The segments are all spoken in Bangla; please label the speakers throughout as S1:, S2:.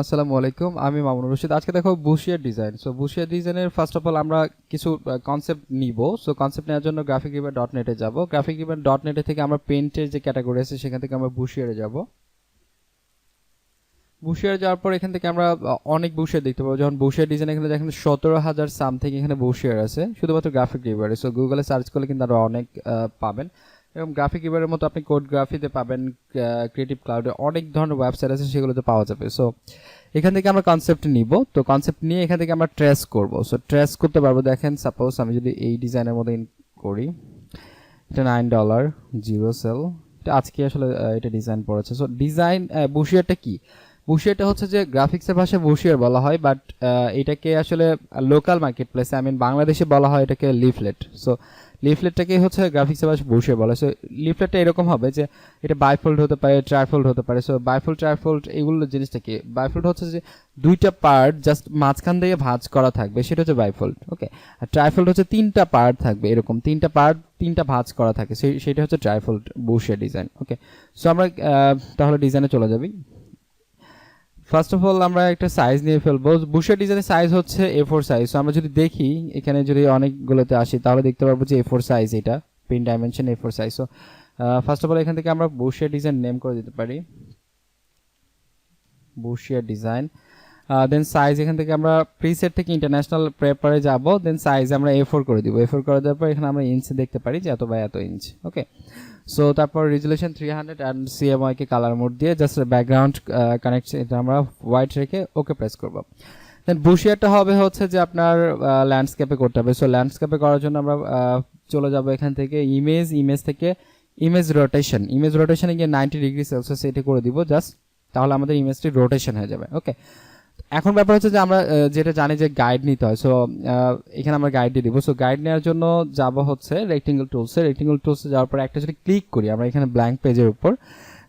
S1: আসসালামু আলাইকুম, আমি মামুনুর রশিদ। আজকে দেখো বুশিয়ার ডিজাইন। সো বুশিয়ার ডিজাইনের ফার্স্ট অফ অল আমরা কিছু কনসেপ্ট নিব। সো কনসেপ্ট নেওয়ার জন্য গ্রাফিক রিভার ডট নেটে যাবো। গ্রাফিক রিভার ডট নেটে থেকে আমরা পেন্টের যে ক্যাটাগরি আছে সেখান থেকে আমরা বুশিয়ারে যাব। বুশিয়ার যাওয়ার পর এখান থেকে আমরা অনেক বুশিয়ার দেখতে পাবো। যখন বুশিয়ার ডিজাইন এখানে দেখেন 17,000 সামথিং এখানে বুশিয়ার আছে শুধুমাত্র গ্রাফিক রিভারে। সো গুগলে সার্চ করলে কিন্তু আরো অনেক পাবেন। এবং গ্রাফিক রিভারের মতো আপনি কোড গ্রাফিতে পাবেন, ক্রিয়েটিভ ক্লাউডে অনেক ধরনের ওয়েবসাইট আছে, সেগুলোতে পাওয়া যাবে। সো এখান থেকে আমরা কনসেপ্ট নিব। তো কনসেপ্ট নিয়ে এখান থেকে আমরা ট্রেস করব। সো ট্রেস করতে পারবো। দেখেন সাপোজ আমি যদি এই ডিজাইনের মধ্যে করি, এটা $9 জিরো সেল, এটা আজকে আসলে এটা ডিজাইন পড়েছে। সো ডিজাইন বুশিয়ারটা কি? বুশিয়ারটা হচ্ছে যে গ্রাফিক্সের ভাষায় বুশিয়ার বলা হয়, বাট এটাকে আসলে লোকাল মার্কেট প্লেসে বাংলাদেশে বলা হয় এটাকে লিফলেট। সো লিফলেটটাকে হচ্ছে গ্রাফিক্সের ভাষায় বুশিয়ার বলা হয়। সো লিফলেটটা এরকম হবে যে এটা বাইফোল্ড হতে পারে, ট্রাইফোল্ড হতে পারে। সো বাইফোল্ড ট্রাইফোল্ড এগুলো জিনিসটা কি? বাইফোল্ড হচ্ছে যে দুইটা পার্ট জাস্ট মাঝখান দিয়ে ভাঁজ করা থাকবে, সেটা হচ্ছে বাইফোল্ড। ওকে। আর ট্রাইফোল্ড হচ্ছে তিনটা পার্ট থাকবে, এরকম তিনটা পার্ট তিনটা ভাঁজ করা থাকে, সেটা হচ্ছে ট্রাইফোল্ড বুশিয়ার ডিজাইন। ওকে। সো আমরা তাহলে ডিজাইনে চলে যাবি। ফার্স্ট অফ অল আমরা একটা সাইজ নিয়ে ফেলবো। বুশিয়ার ডিজাইনের সাইজ হচ্ছে A4 সাইজ। সো আমরা যদি দেখি এখানে যদি অনেকগুলোতে আসি তাহলে দেখতে পারবো যে A4 সাইজ, এটা pin dimension A4 size. So first of all এখান থেকে আমরা বুশিয়ার ডিজাইন নেম করে দিতে পারি, বুশিয়ার ডিজাইন। দেন সাইজ এখান থেকে আমরা প্রিসেট থেকে ইন্টারন্যাশনাল প্রেপারে যাব। দেন সাইজ আমরা A4 করে দিব। A4 করে দেওয়ার পর এখানে আমরা ইঞ্চ দেখতে পারি যে এত বাই এত ইঞ্চ। ওকে। সো তারপর resolution 300 and CMYK K colour mode দিয়ে জাস্ট ব্যাকগ্রাউন্ড কানেকশন এটা আমরা হোয়াইট রেখে ওকে প্রেস করব। দেন বুশিয়ারটা হবে হচ্ছে যে আপনার ল্যান্ডস্কেপে করতে হবে। সো ল্যান্ডস্কেপে করার জন্য আমরা চলে যাব এখান থেকে ইমেজ থেকে ইমেজ রোটেশনে গিয়ে 90°C এটা করে দিব জাস্ট, তাহলে আমাদের ইমেজটি রোটেশন হয়ে যাবে। ওকে। এখন ব্যাপার হচ্ছে যে আমরা যেটা জানি যে গাইড নিতে হয়। সো এখানে আমরা গাইড দিয়ে দিব। সো গাইড নেওয়ার জন্য যাব হচ্ছে রেক্টেঙ্গল টুলসে যাওয়ার পর একটা যদি ক্লিক করি আমরা এখানে ব্ল্যাঙ্ক পেজের উপর,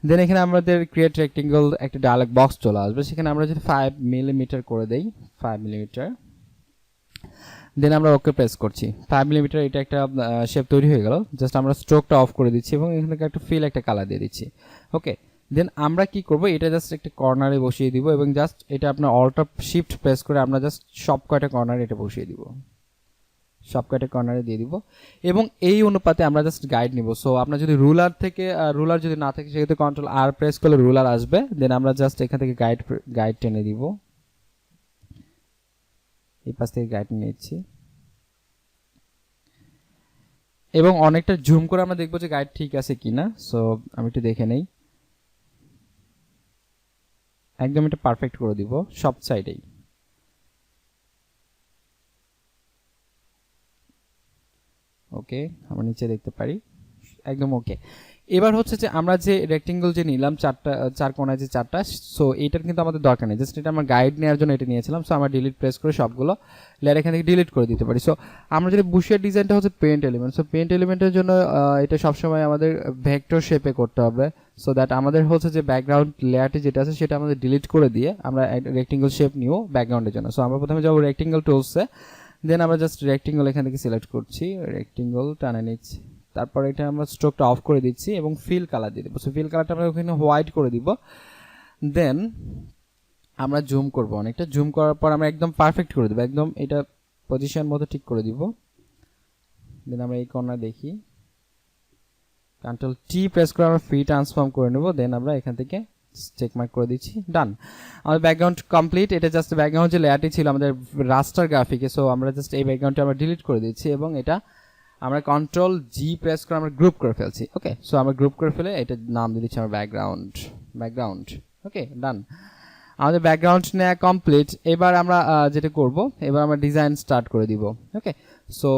S1: দেন এখানে আমাদের ক্রিয়েট রেক্টেঙ্গল একটা ডায়ালগ বক্স চলে আসবে। সেখানে আমরা যদি 5 মিলিমিটার করে দেই, 5 মিলিমিটার, দেন আমরা ওকে প্রেস করছি। 5 মিলিমিটার এটা একটা শেপ তৈরি হয়ে গেল। জাস্ট আমরা স্ট্রোকটা অফ করে দিচ্ছি এবং এখানে একটা ফিল একটা কালার দিয়ে দিচ্ছি। ওকে। দেন আমরা কি করব, এটা জাস্ট একটা কর্নারে বসিয়ে দিব এবং জাস্ট এটা আপনার অল্ট শিফট প্রেস করে আমরা জাস্ট সব কয়টা কর্নারে এটা বসিয়ে দিব, সব কয়টা কর্নারে দিয়ে দিব। এবং এই অনুপাতে আমরা জাস্ট গাইড নিব। সো আপনার যদি রুলার যদি না থাকে সেক্ষেত্রে Ctrl+R প্রেস করলে রুলার আসবে। দেন আমরা জাস্ট এখান থেকে গাইড টেনে দিব, এই পাশ থেকে গাইড নিচ্ছি এবং অনেকটা জুম করে আমরা দেখবো যে গাইড ঠিক আছে কিনা। সো আমি একটু দেখে নেই, একদম এটা পারফেক্ট করে দিব সব সাইডেই। ওকে, আমরা নিচে দেখতে পারি একদম ওকে। এবার হচ্ছে যে আমরা যে রেক্টেঙ্গল যে নিলাম চার কোণায় যে চারটা, সো এটার কিন্তু আমাদের দরকার নেই, জাস্ট এটা আমরা গাইড নেওয়ার জন্য এটা নিয়েছিলাম। সো আমরা ডিলিট প্রেস করে সবগুলো লেয়ার এখান থেকে ডিলিট করে দিতে পারি। সো আমরা যদি বুশিয়ার ডিজাইনটা হচ্ছে পেইন্ট এলিমেন্ট, সো পেইন্ট এলিমেন্টের জন্য এটা সবসময় আমাদের ভেক্টর শেপে করতে হবে। সো দ্যাট আমাদের হচ্ছে যে ব্যাকগ্রাউন্ড লেয়ারটি যেটা আছে সেটা আমাদের ডিলিট করে দিয়ে আমরা রেক্টেঙ্গল শেপ নিব ব্যাকগ্রাউন্ডের জন্য। সো আমরা প্রথমে যাবো রেক্টেঙ্গল টুলসে, দেন আমরা জাস্ট রেক্টেঙ্গল এখান থেকে সিলেক্ট করছি, রেক্টেঙ্গল টানে নিচ্ছি, তারপর এটা আমরা স্ট্রোকটা অফ করে দিচ্ছি এবং ফিল কালার দিয়ে দেবো। সো ফিল কালারটা আমরা ওখানে হোয়াইট করে দিব। দেন আমরা জুম করব, অনেকটা জুম করার পর আমরা একদম পারফেক্ট করে দেবো, একদম এটা পজিশন মতো ঠিক করে দিব। দেন আমরা এই কর্নার দেখি, Ctrl+T প্রেস করে আমরা ফ্রি ট্রান্সফর্ম করে নেব। দেন আমরা এখান থেকে চেক মার্ক করে দিচ্ছি, ডান। আমাদের ব্যাকগ্রাউন্ড কমপ্লিট। এটা জাস্ট ব্যাকগ্রাউন্ড যে লেয়ারটি ছিল আমাদের রাস্টার গ্রাফিকে, সো আমরা জাস্ট এই ব্যাকগ্রাউন্ডটা আমরা ডিলিট করে দিচ্ছি এবং এটা আমরা Ctrl+G প্রেস করে আমরা গ্রুপ করে ফেলছি। ওকে। সো আমরা গ্রুপ করে ফেলে এটা নাম দিয়ে দিচ্ছি আমরা ব্যাকগ্রাউন্ড। ওকে, ডান। আমাদের ব্যাকগ্রাউন্ড নেওয়া কমপ্লিট। এবার আমরা যেটা করব, এবার আমরা ডিজাইন স্টার্ট করে দিব। ওকে। সো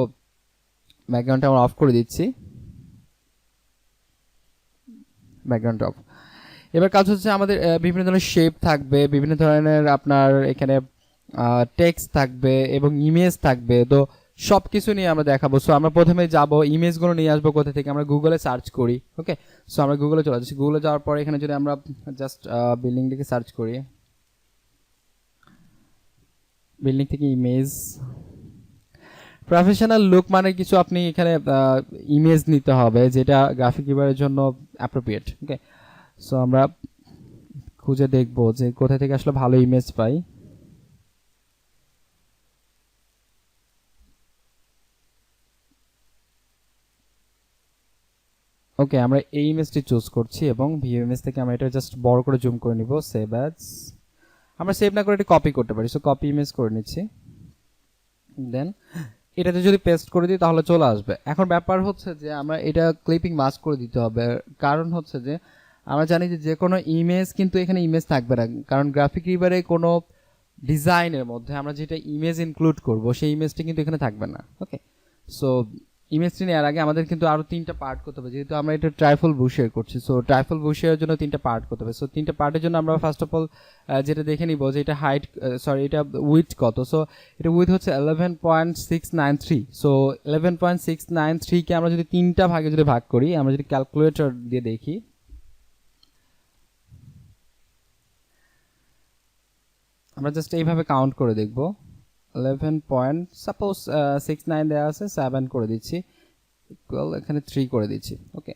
S1: ব্যাকগ্রাউন্ডটা আমরা অফ করে দিচ্ছি, ব্যাকগ্রাউন্ড অফ। এবার কাজ হচ্ছে আমাদের বিভিন্ন ধরনের শেপ থাকবে, বিভিন্ন ধরনের আপনার এখানে টেক্সট থাকবে এবং ইমেজ থাকবে। তো সবকিছু নিয়ে আমরা দেখাবো। সো আমরা প্রথমে যাব ইমেজগুলো নিয়ে আসবো কোথা থেকে, আমরা গুগলে সার্চ করি। ওকে। সো আমরা গুগলে চলে যাচ্ছি। গুগলে যাওয়ার পর এখানে যদি আমরা জাস্ট বিল্ডিং থেকে সার্চ করি, বিল্ডিং থেকে ইমেজ, প্রফেশনাল লুক মানে কিছু আপনি এখানে ইমেজ নিতে হবে যেটা গ্রাফিক রিভারের জন্য অ্যাপ্রোপ্রিয়েট। ওকে। সো আমরা খুঁজে দেখবো যে কোথা থেকে আসলে ভালো ইমেজ পাই। ওকে, আমরা এই ইমেজটি চুজ করছি এবং ভিউ ইমেজ থেকে আমরা এটা জাস্ট বড় করে জুম করে নিব। সেভ অ্যাজ, আমরা সেভ না করে এটা কপি করতে পারি, সো কপি ইমেজ করে নিচ্ছি। দেন এটাতে যদি পেস্ট করে দিই তাহলে চলে আসবে। এখন ব্যাপার হচ্ছে যে আমরা এটা ক্লিপিং মাস্ক করে দিতে হবে, কারণ হচ্ছে যে আমরা জানি যে যে কোনো ইমেজ কিন্তু এখানে ইমেজ থাকবে না, কারণ গ্রাফিক রিভারে কোনো ডিজাইনের মধ্যে আমরা যেটা ইমেজ ইনক্লুড করব সেই ইমেজটা কিন্তু এখানে থাকবে না। ওকে, সো ইমেজটি নেওয়ার আগে আমাদের কিন্তু আরো 3টা পার্ট করতে হবে, যেহেতু আমরা এটা ট্রাইফল বুশের করছি। সো ট্রাইফল বুশের জন্য 3টা পার্ট করতে হবে। সো 3টা পার্টের জন্য আমরা ফার্স্ট অফ অল যেটা দেখে নিব যে এটা হাইট, সরি এটা উইথ কত। সো এটা উইথ হচ্ছে 11.693। সো 11.693 কে আমরা যদি 3টা ভাগে যদি ভাগ করি, আমরা যদি ক্যালকুলেটর দিয়ে দেখি, আমরা জাস্ট এইভাবে কাউন্ট করে দেখব। 11 পয়েন্ট সাপোজ 69 দেওয়া আছে, 7 করে দিচ্ছি, ইকুয়াল এখানে 3 করে দিচ্ছি। ওকে,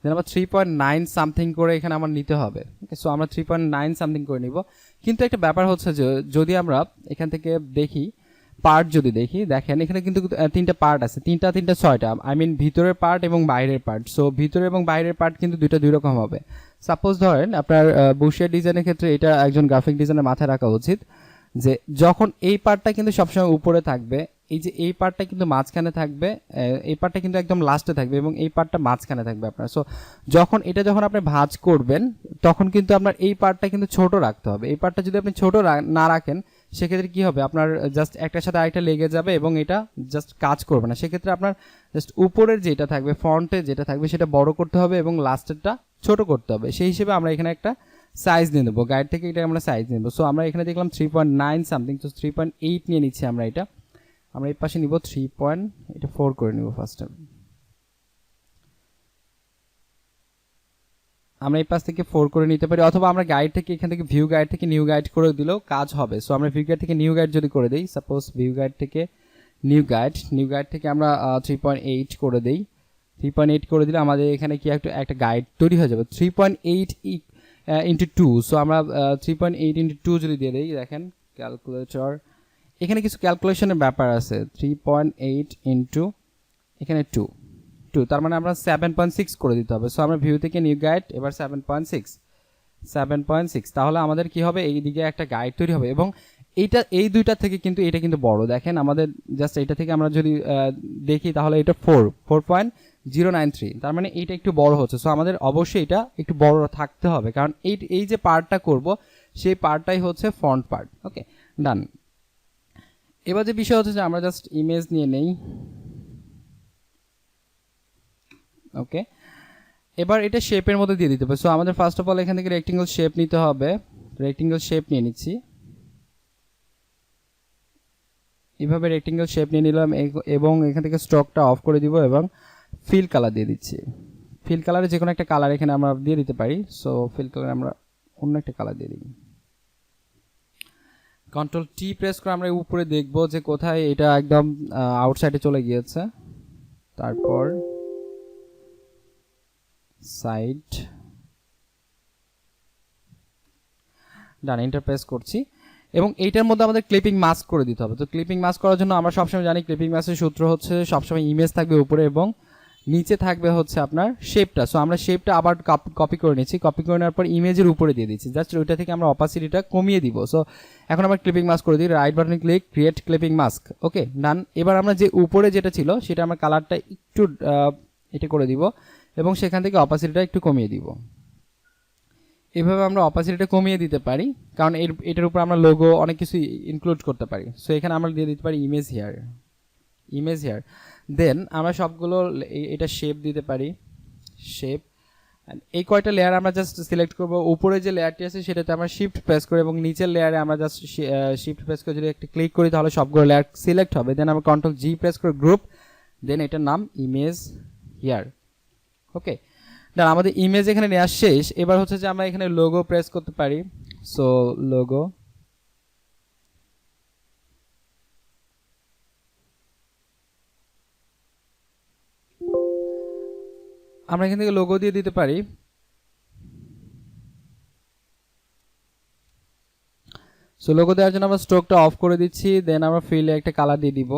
S1: দেন আবার 3.9 সামথিং করে এখানে আমার নিতে হবে। ওকে, সো আমরা 3.9 সামথিং করে নিব। কিন্তু একটা ব্যাপার হচ্ছে যে যদি আমরা এখান থেকে দেখি পার্ট, যদি দেখি, দেখেন এখানে কিন্তু 3টা পার্ট আছে, 6টা, আই মিন ভিতরের পার্ট এবং বাইরের পার্ট। সো ভিতরে এবং বাইরের পার্ট কিন্তু দুই রকম হবে। সাপোজ ধরেন আপনার বুশের ডিজাইনের ক্ষেত্রে এটা একজন গ্রাফিক ডিজাইনের মাথায় রাখা উচিত যে যখন এই পার্টটা কিন্তু সবসময় উপরে থাকবে, এই যে এই পার্টটা কিন্তু মাঝখানে থাকবে, এই পার্টটা কিন্তু একদম লাস্টে থাকবে এবং এই পার্টটা মাঝখানে থাকবে আপনার। সো যখন আপনি ভাঁজ করবেন তখন কিন্তু আপনার এই পার্টটা কিন্তু ছোট রাখতে হবে। এই পার্টটা যদি আপনি ছোট না রাখেন সেক্ষেত্রে কি হবে, আপনার জাস্ট একটার সাথে আরেকটা লেগে যাবে এবং এটা জাস্ট কাজ করবে না। সেক্ষেত্রে আপনার জাস্ট উপরের যেটা থাকবে, ফ্রন্টে যেটা থাকবে সেটা বড় করতে হবে এবং লাস্টেরটা ছোট করতে হবে। সেই হিসেবে আমরা এখানে একটা সাইজ নিয়ে নেবো, গাইড থেকে এটা আমরা সাইজ নেব। সো আমরা এখানে দেখলাম 3.9 সামথিং, তো 3.8 নিয়ে নিচ্ছি আমরা। আমরা এই পাশে নিব 3.4 করে নিব ফার্স্ট টাইম। আমরা এই পাশ থেকে 4 করে নিতে পারি, অথবা আমরা গাইড থেকে এখান থেকে ভিউ গাইড থেকে নিউ গাইড করে দিলেও কাজ হবে। সো আমরা ভিউ গাইড থেকে নিউ গাইড যদি করে দিই, সাপোজ ভিউ গাইড থেকে নিউ গাইড থেকে আমরা 3.8 করে দিই। 3.8 করে দিলে আমাদের এখানে কি একটা গাইড তৈরি হয়ে যাবে। 3.8 ইন্টু 2, সো আমরা 3.8 ইন্টু 2 যদি দিয়ে দিই, দেখেন ক্যালকুলেটর, এখানে কিছু ক্যালকুলেশনের ব্যাপার আছে। 3.8 ইন্টু এখানে 2, তার মানে আমরা 7.6 করে দিতে হবে। সো আমরা ভিউ থেকে নিউ গাইড, এবার 7.6, তাহলে আমাদের কি হবে, এই দিকে একটা গাইড তৈরি হবে। এবং এই দুইটা থেকে কিন্তু এটা কিন্তু বড়, দেখেন আমাদের জাস্ট এটা থেকে আমরা যদি দেখি তাহলে এটা 4.093, তার মানে এইটা একটু বড় হচ্ছে। সো আমাদের অবশ্যই এটা একটু বড় থাকতে হবে, কারণ এই যে পার্টটা করব সেই পার্টটাই হচ্ছে ফ্রন্ট পার্ট। ওকে, ডান। এবার যে বিষয় হচ্ছে যে আমরা জাস্ট ইমেজ নিয়ে নেই। ওকে, এবার এটা শেপের মধ্যে দিয়ে দিতে হবে। সো আমাদের ফার্স্ট অফ অল এখান থেকে রেক্টেঙ্গল শেপ নিতে হবে। রেক্টেঙ্গল শেপ নিয়ে নিচ্ছি, এইভাবে রেক্টেঙ্গল শেপ নিয়ে নিলাম এবং এখান থেকে স্ট্রোকটা অফ করে দিব এবং ফিল কালার দিয়ে দিচ্ছি। ফিল কালারে যে কোনো একটা কালার এখানে আমরা দিয়ে দিতে পারি। সো ফিল কালার আমরা অন্য একটা কালার দিয়ে দিই। কন্ট্রোল টি প্রেস করে আমরা উপরে দেখব যে কোথায় এটা একদম আউটসাইডে চলে গিয়েছে। তারপর সাইড, ডান, এন্টার প্রেস করছি এবং এইটার মধ্যে আমাদের ক্লিপিং মাস্ক করে দিতে হবে। তো ক্লিপিং মাস্ক করার জন্য আমরা সবসময় জানি ক্লিপিং মাস্কের সূত্র হচ্ছে সবসময় ইমেজ থাকবে উপরে এবং নিচে থাকবে হচ্ছে আপনার শেপটা। সো আমরা শেপটা আবার কপি করে নিচ্ছি, কপি করে নেওয়ার পর ইমেজের উপরে দিয়ে দিচ্ছি, জাস্ট ওইটা থেকে আমরা অপাসিটিটা কমিয়ে দিব। সো এখন আমরা ক্লিপিং মাস্ক করে দিই, রাইট বাটনে ক্লিক, ক্রিয়েট ক্লিপিং মাস্ক। ওকে, ডান। এবার আমরা যে উপরে যেটা ছিল সেটা আমরা কালারটা একটু এটা করে দিব এবং সেখান থেকে অপাসিটিটা একটু কমিয়ে দিব। এভাবে আমরা অপাসিটিটা কমিয়ে দিতে পারি, কারণ এটার উপর আমরা লোগো অনেক কিছু ইনক্লুড করতে পারি। সো এখানে আমরা দিয়ে দিতে পারি ইমেজ হিয়ার। দেন আমরা সবগুলো এটা শেপ দিতে পারি, শেপ। এই কয়টা লেয়ার আমরা জাস্ট সিলেক্ট করব। উপরে যে লেয়ারটি আছে সেটাতে আমরা শিফট প্রেস করি এবং নিচের লেয়ারে আমরা জাস্ট শিফট প্রেস করে যদি একটা ক্লিক করি তাহলে সবগুলো লেয়ার সিলেক্ট হবে। দেন আমরা কন্ট্রোল জি প্রেস করে গ্রুপ, দেন এটার নাম ইমেজ হিয়ার। ওকে, না আমাদের ইমেজ এখানে নেওয়া শেষ। এবার হচ্ছে যে আমরা এখানে লোগো প্রেস করতে পারি। সো লোগো, আমরা এখান থেকে লোগো দিয়ে দিতে পারি। সো লোগো দেওয়ার জন্য আমরা স্ট্রোকটা অফ করে দিচ্ছি, দেন আমরা ফিলে একটা কালার দিয়ে দিব,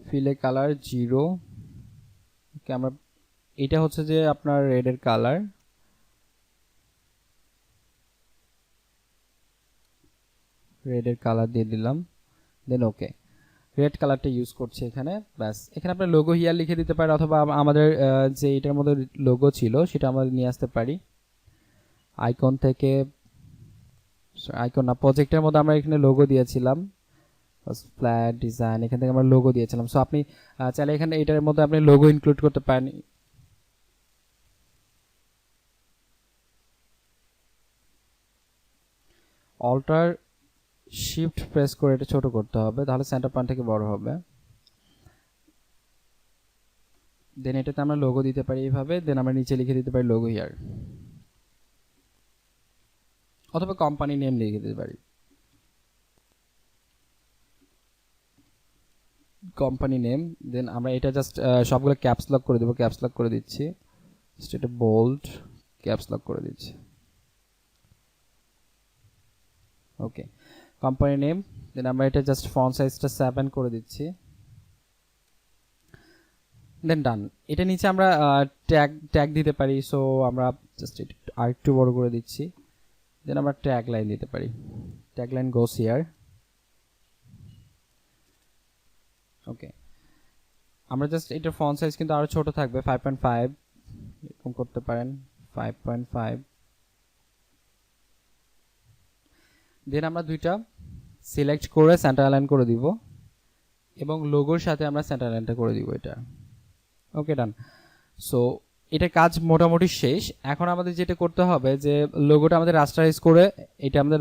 S1: ফিলে কালার 0। ওকে, আমরা এটা হচ্ছে যে আপনার রেডের কালার, রেডের কালার দিয়ে দিলাম, দেন ওকে, রেড কালারটা ইউজ করছি এখানে। ব্যাস, এখানে আপনার লোগো হিয়ার লিখে দিতে পারেন, অথবা আমাদের যে এটার মধ্যে লোগো ছিল সেটা আমরা নিয়ে আসতে পারি আইকন থেকে, আইকন না, প্রজেক্টের মধ্যে আমরা এখানে লোগো দিয়েছিলাম, ফ্ল্যাট ডিজাইন, এখান থেকে আমরা লোগো দিয়েছিলাম। সো আপনি চাইলে এখানে এটার মধ্যে আপনি লোগো ইনক্লুড করতে পারেন। অল্টার শিফট প্রেস করে এটা ছোট করতে হবে, তাহলে সেন্টার পয়েন্ট থেকে বড় হবে। দেন এটাতে আমরা লোগো দিতে পারি এইভাবে, দেন আমরা নিচে লিখে দিতে পারি লোগো হিয়ার, অথবা কোম্পানি নেম লিখে দিতে পারি, কোম্পানি নেম। দেন আমরা এটা জাস্ট সবগুলো ক্যাপস লক করে দেবো, ক্যাপস লক করে দিচ্ছি, এটা বোল্ড ক্যাপস লক করে দিচ্ছি। ওকে, কোম্পানি নেম, দেন আমরা এটা জাস্ট ফন্ট সাইজটা 7 করে দিচ্ছি, দেন ডান। এটা নিচে আমরা ট্যাগ ট্যাগ দিতে পারি, সো আমরা জাস্ট এটা আরেকটু বড় করে দিচ্ছি, দেন আমরা ট্যাগ লাইন দিতে পারি, ট্যাগ লাইন গোস হিয়ার। ওকে, আমরা জাস্ট এটার ফন্ট সাইজ কিন্তু আরো ছোট থাকবে, 5.5 এরকম করতে পারেন, 5.5। দেন আমরা দুইটা সিলেক্ট করে সেন্টার অ্যালাইন করে দিব, এবং লোগোর সাথে আমরা সেন্টার অ্যালাইনটা করে দিব এটা। ওকে, ডান। সো এটা কাজ মোটামুটি শেষ। এখন আমাদের যেটা করতে হবে যে লোগোটা আমাদের রাস্টারাইজ করে, এটা আমাদের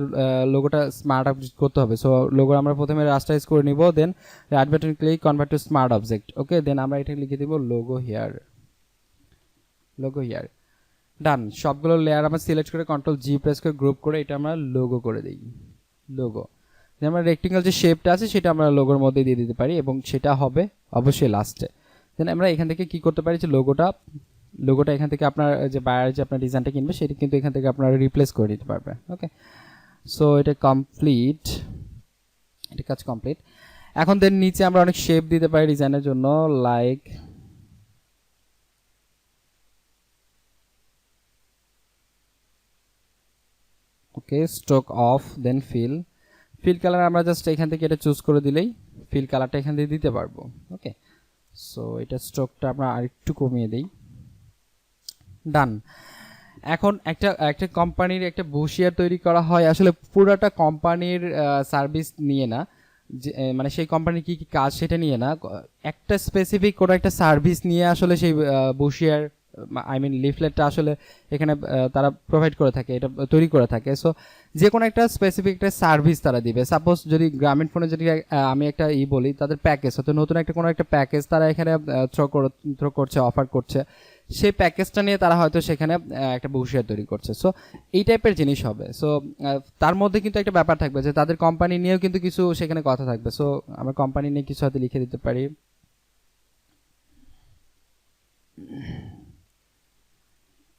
S1: লোগোটা স্মার্ট অবজেক্ট করতে হবে। সো লোগো আমরা প্রথমে রাস্টারাইজ করে নিব, then right button click convert to smart object. Okay, then আমরা এটা লিখে দিব logo here, logo here. Done, সবগুলো লেয়ার আমরা সিলেক্ট করে কন্ট্রোল জি প্রেস করে গ্রুপ করে এটা আমরা লোগো করে দিই, লোগো। আমরা রেক্টেঙ্গেল যে শেপটা আছে সেটা আমরা লোগোর মধ্যে দিয়ে দিতে পারি, এবং সেটা হবে অবশ্যই লাস্টে। দেন আমরা এখান থেকে কি করতে পারি যে লোগোটা এখান থেকে আপনার যে বায়ার যে আপনার ডিজাইনটা কিনবে সেটা কিন্তু এখান থেকে আপনারা রিপ্লেস করে দিতে পারবে। ওকে, সো এটা কমপ্লিট, এটা কাজ কমপ্লিট। এখন দেন নিচে আমরা অনেক শেপ দিতে পারি ডিজাইনের জন্য, like okay, stroke off, then fill colour আমরা জাস্ট এখান থেকে এটা চুজ করে দিলেই ফিল কালারটা এখান থেকে দিতে পারবো। ওকে, সো এটা স্ট্রোকটা আমরা আরেকটু কমিয়ে দেই, ডান। এখন একটা কোম্পানির একটা বুশিয়ার তৈরি করা হয় আসলে পুরোটা কোম্পানির সার্ভিস নিয়ে না, মানে সেই কোম্পানির কি কি কাজ সেটা নিয়ে না, একটা স্পেসিফিক কোনো একটা সার্ভিস নিয়ে আসলে সেই বুশিয়ার আই মিন লিফলেটটা আসলে এখানে তারা প্রোভাইড করে থাকে, এটা তৈরি করে থাকে। সো যে কোনো একটা স্পেসিফিক একটা সার্ভিস তারা দিবে। সাপোজ যদি গ্রামীণ ফোনে যদি আমি একটা বলি, তাদের প্যাকেজ হয়তো নতুন একটা কোনো একটা প্যাকেজ তারা এখানে থ্রো করছে, অফার করছে, সেই প্যাকেজটা নিয়ে তারা হয়তো সেখানে একটা বুশিয়ার তৈরি করছে। সো এই টাইপের জিনিস হবে। সো তার মধ্যে কিন্তু একটা ব্যাপার থাকবে যে তাদের কোম্পানি নিয়েও কিন্তু কিছু সেখানে কথা থাকবে। সো আমরা কোম্পানি নিয়ে কিছু হয়তো লিখে দিতে পারি,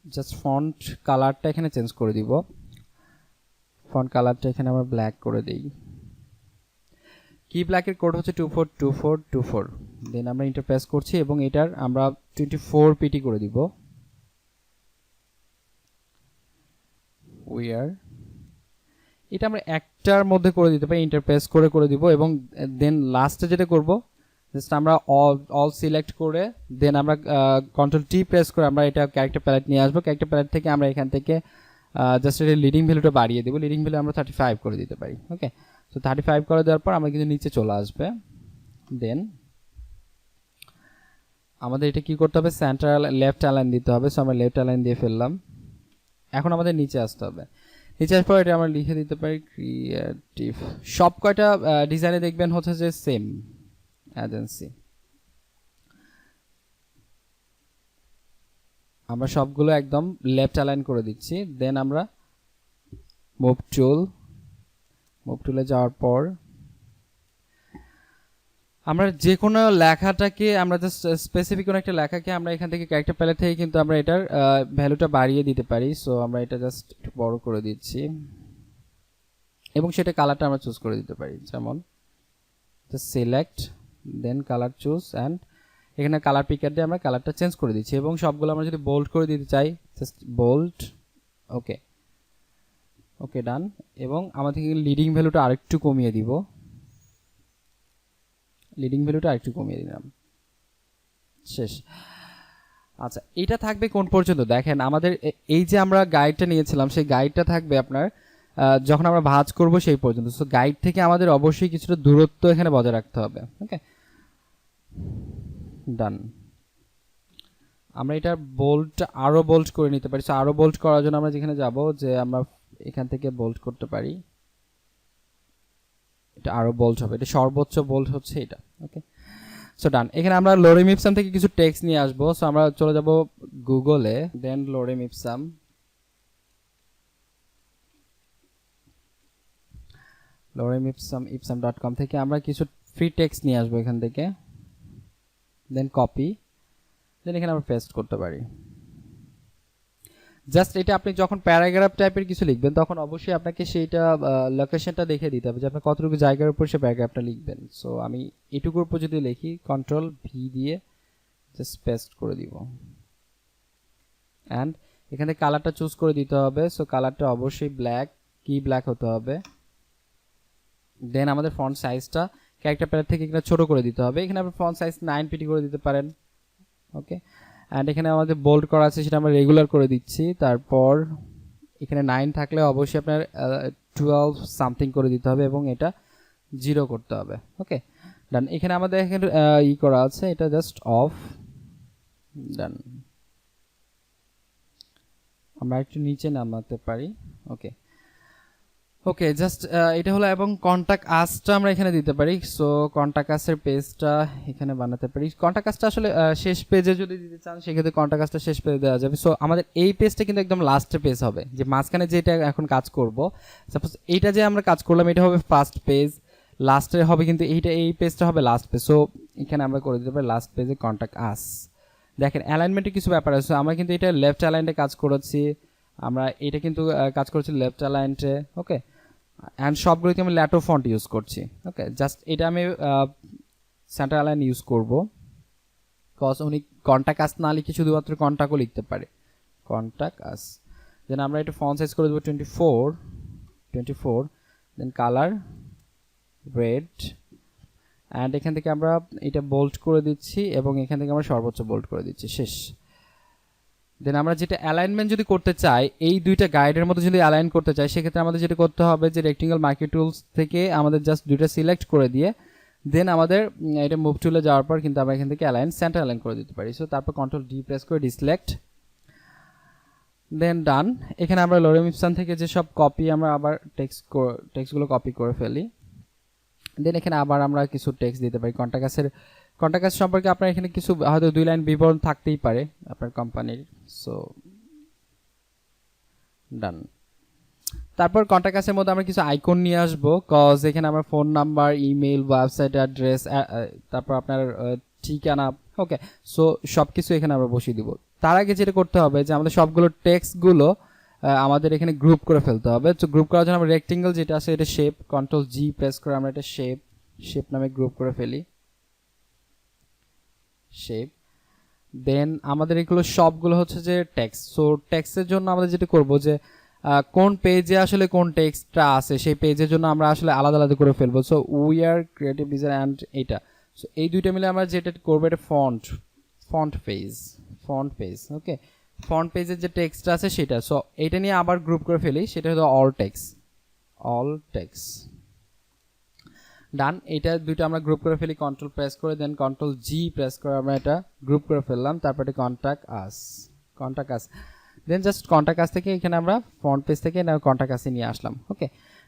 S1: জাস্ট ফন্ট কালারটা এখানে চেঞ্জ করে দিব, ফন্ট কালারটা এখানে আমরা ব্ল্যাক করে দেই। কি ব্ল্যাকের কোড হচ্ছে 242424। দেন আমরা ইন্টারপ্রেস করছি এবং এটার আমরা 24 পিটি করে দিব, উইয়ার। এটা আমরা একটার মধ্যে করে দিতে পারি, ইন্টারপ্রেস করে দিব, এবং দেন লাস্টে যেটা করব জাস্ট আমরা অল সিলেক্ট করে দেন আমরা কন্ট্রোল টি প্রেস করে আমরা এটা ক্যারেক্টার প্যালেট নিয়ে আসবো। ক্যারেক্টার প্যালেট থেকে আমরা এখান থেকে জাস্ট এটা লিডিং ভ্যালুটা বাড়িয়ে দেবো, লিডিং ভ্যালু আমরা 35 করে দিতে পারি। ওকে, তো 35 করে দেওয়ার পর আমরা কিন্তু নিচে চলে আসবে। দেন আমাদের এটা কি করতে হবে, সেন্টার লেফট অ্যালাইন দিতে হবে। সো আমরা লেফট অ্যালাইন দিয়ে ফেললাম। এখন আমাদের নিচে আসতে হবে, নিচে আসার পর এটা আমরা লিখে দিতে পারি ক্রিয়েটিভ। সব কয়টা ডিজাইনে দেখবেন হচ্ছে যে সেম এজেন্সি, আমরা সবগুলো একদম লেফট অ্যালাইন করে দিচ্ছি। দেন আমরা মুভ টুলে যাওয়ার পর আমরা যে কোনো লেখাটাকে আমরা জাস্ট স্পেসিফিক কোনো একটা লেখাকে আমরা এখান থেকে ক্যারেক্টার প্যালেট থেকে কিন্তু আমরা এটার ভ্যালুটা বাড়িয়ে দিতে পারি। সো আমরা এটা জাস্ট একটু বড় করে দিচ্ছি এবং সেটা কালারটা আমরা চুজ করে দিতে পারি, যেমন just select then colour choose and এখানে কালার পিকার দিয়ে আমরা কালারটা চেঞ্জ করে দিচ্ছি এবং সবগুলো আমরা যদি বোল্ড করে দিতে চাই জাস্ট বোল্ড, ওকে ওকে ডান। এবং আমাদের লিডিং ভ্যালুটা আরেকটু কমিয়ে দিব, লিডিং ভ্যালুটা আরেকটু কমিয়ে দিলাম, শেষ। আচ্ছা এটা থাকবে কোন পর্যন্ত দেখেন, আমাদের এই যে আমরা গাইডটা নিয়েছিলাম সেই গাইডটা থাকবে আপনার যখন আমরা ভাঁজ করব সেই পর্যন্ত। সো গাইড থেকে আমাদের অবশ্যই কিছুটা দূরত্ব এখানে বজায় রাখতে হবে, ওকে ডান। আমরা এটা বোল্ড আরো বোল্ড করে নিতে পারি। সো আরো বোল্ড করার জন্য আমরা যেখানে যাব যে আমরা এখান থেকে বোল্ড করতে পারি, এটা আরো বোল্ড হবে, এটা সর্বোচ্চ বোল্ড হচ্ছে এটা, ওকে সো ডান। এখানে আমরা লোরেম ইপসাম থেকে কিছু টেক্সট নিয়ে আসবো। সো আমরা চলে যাব গুগলে, দেন লোরেম ইপসাম, ipsum.com থেকে আমরা কিছু ফ্রি টেক্সট নিয়ে আসবো এখান থেকে, দেন কপি, দেন এখানে আমরা পেস্ট করতে পারি। জাস্ট এটা আপনি যখন প্যারাগ্রাফ টাইপের কিছু লিখবেন তখন অবশ্যই আপনাকে সেইটা লোকেশনটা দেখে দিতে হবে যে আপনি কতটুকু জায়গার উপর সে প্যারাগ্রাফটা লিখবেন। সো আমি এটুকুর উপর যদি লিখি কন্ট্রোল ভি দিয়ে জাস্ট পেস্ট করে দিব অ্যান্ড এখানে কালারটা চুজ করে দিতে হবে। সো কালারটা অবশ্যই ব্ল্যাক, কি ব্ল্যাক হতে হবে। দেন আমাদের ফন্ট সাইজটা ক্যারেক্টার প্যালেট থেকে এখানে ছোট করে দিতে হবে, এখানে আপনি ফন্ট সাইজ 9 পিটি করে দিতে পারেন, ওকে অ্যান্ড এখানে আমাদের বোল্ড করা আছে সেটা আমরা রেগুলার করে দিচ্ছি। তারপর এখানে 9 থাকলে অবশ্যই আপনার 12 সামথিং করে দিতে হবে এবং এটা 0 করতে হবে, ওকে ডান। এখানে আমাদের এখানে করা আছে, এটা জাস্ট অফ, ডান। আমরা একটু নিচে নামাতে পারি, ওকে ওকে জাস্ট এটা হলো। এবং কন্টাক্ট আসটা আমরা এখানে দিতে পারি। সো কন্টাক্ট আসের পেজটা এখানে বানাতে পারি। কন্টাক্ট আসটা আসলে শেষ পেজে যদি দিতে চান সেক্ষেত্রে কন্টাক্ট আসটা শেষ পেজে দেওয়া যাবে। সো আমাদের এই পেজটা কিন্তু একদম লাস্টের পেজ হবে, যে মাঝখানে যেটা এখন কাজ করব, সাপোজ এইটা যে আমরা কাজ করলাম এটা হবে ফার্স্ট পেজ, লাস্টে হবে কিন্তু এই পেজটা হবে লাস্ট পেজ। সো এখানে আমরা করে দিতে পারি লাস্ট পেজে কন্টাক্ট আস। দেখেন অ্যালাইনমেন্টের কিছু ব্যাপার আছে, আমরা কিন্তু এটা লেফট অ্যালাইন্ডে কাজ করেছি, আমরা এটা কিন্তু কাজ করেছি লেফট অ্যালাইন্ডে, ওকে অ্যান্ড সবগুলোতে আমি ল্যাটো ফন্ট ইউজ করছি, ওকে জাস্ট এটা আমি সেন্টার অ্যালাইন ইউজ করব কজ উনি কন্টাক্ট আস না লিখে শুধুমাত্র কন্টাক্টও লিখতে পারে, কন্টাক্ট আস। দেন আমরা এটা ফন্ট সাইজ করে দেবো 24, দেন কালার রেড অ্যান্ড এখান থেকে আমরা এটা বোল্ড করে দিচ্ছি এবং এখান থেকে আমরা সর্বোচ্চ বোল্ড করে দিচ্ছি, শেষ। দেন আমরা যেটা অ্যালাইনমেন্ট যদি করতে চাই, এই দুইটা গাইডের মধ্যে যদি অ্যালাইন করতে চাই সেক্ষেত্রে আমাদের যেটা করতে হবে যে রেক্টেঙ্গল মার্কি টুলস থেকে আমাদের জাস্ট দুইটা সিলেক্ট করে দিয়ে দেন আমাদের এটা মুভ টুলে যাওয়ার পর কিন্তু আমরা এখান থেকে অ্যালাইন সেন্টার অ্যালাইন করে দিতে পারি। সো তারপর কন্ট্রোল ডি প্রেস করে ডিসিলেক্ট, দেন ডান। এখানে আমরা লোরেম ইপসাম থেকে যে সব কপি আমরা আবার টেক্সটগুলো কপি করে ফেলি। দেন এখানে আবার আমরা কিছু টেক্সট দিতে পারি। কন্টাক্ট আস সম্পর্কে আপনার এখানে কিছু হয়তো 2 লাইন বিবরণ থাকতেই পারে আপনার কোম্পানির। সো ডান। তারপর কন্টাক্ট আসের মধ্যে আমরা কিছু আইকন নিয়ে আসবো, কজ এখানে আমরা phone number, email, website address, তারপর আপনার ঠিকানা, ওকে সো সব কিছু এখানে আমরা বসিয়ে দিব। তার আগে যেটা করতে হবে যে আমাদের সবগুলো টেক্সটগুলো আমাদের এখানে গ্রুপ করে ফেলতে হবে। তো গ্রুপ করার জন্য আমরা রেক্টেঙ্গল যেটা আছে এটা শেপ, কন্ট্রোল জি প্রেস করে আমরা এটা শেপ নামে গ্রুপ করে ফেলি, শেপ। দেন আমাদের এগুলো সবগুলো হচ্ছে যে টেক্সট। সো টেক্সটের জন্য আমাদের যেটা করব যে কোন পেজে আসলে কোন টেক্সটটা আছে সেই পেজের জন্য আমরা আসলে আলাদা আলাদা করে ফেলবো। So we are creative design and এটা, সো এই দুইটা মিলে আমরা যেটা করবো এটা ফন্ট পেজ, ওকে ফন্ট পেজের যে টেক্সটটা আছে সেটা। সো এটা নিয়ে আবার গ্রুপ করে ফেলি, সেটা হলো অল টেক্সট ডান। এটা দুটো আমরা গ্রুপ করে ফেলি, কন্ট্রোল প্রেস করে দেন কন্ট্রোল জি প্রেস করে আমরা এটা গ্রুপ করে ফেললাম। তারপর এটা কন্টাক্ট আস দেন জাস্ট কন্টাক্ট আস থেকে এখানে আমরা ফ্রন্ট পেজ থেকে কন্টাক্ট আসে নিয়ে আসলাম, ওকে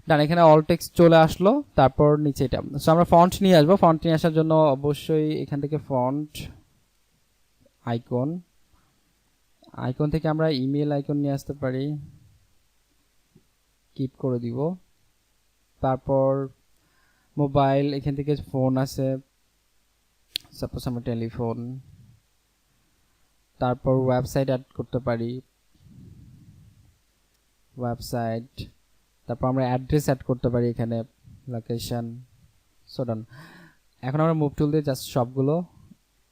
S1: ডান। এখানে অল টেক্সট চলে আসলো, তারপর নিচে এটা। সো আমরা ফন্ট নিয়ে আসবো, ফন্ট নিয়ে আসার জন্য অবশ্যই এখান থেকে ফন্ট আইকন থেকে আমরা ইমেল আইকন নিয়ে আসতে পারি, কিপ করে দিব। তারপর মোবাইল, এখান থেকে ফোন আছে, সাপোজ আমরা টেলিফোন। তারপর ওয়েবসাইট অ্যাড করতে পারি, ওয়েবসাইট। তারপর আমরা অ্যাড্রেস অ্যাড করতে পারি এখানে, লোকেশন, সো ডান। এখন আমরা মুভ টুল দিয়ে জাস্ট সবগুলো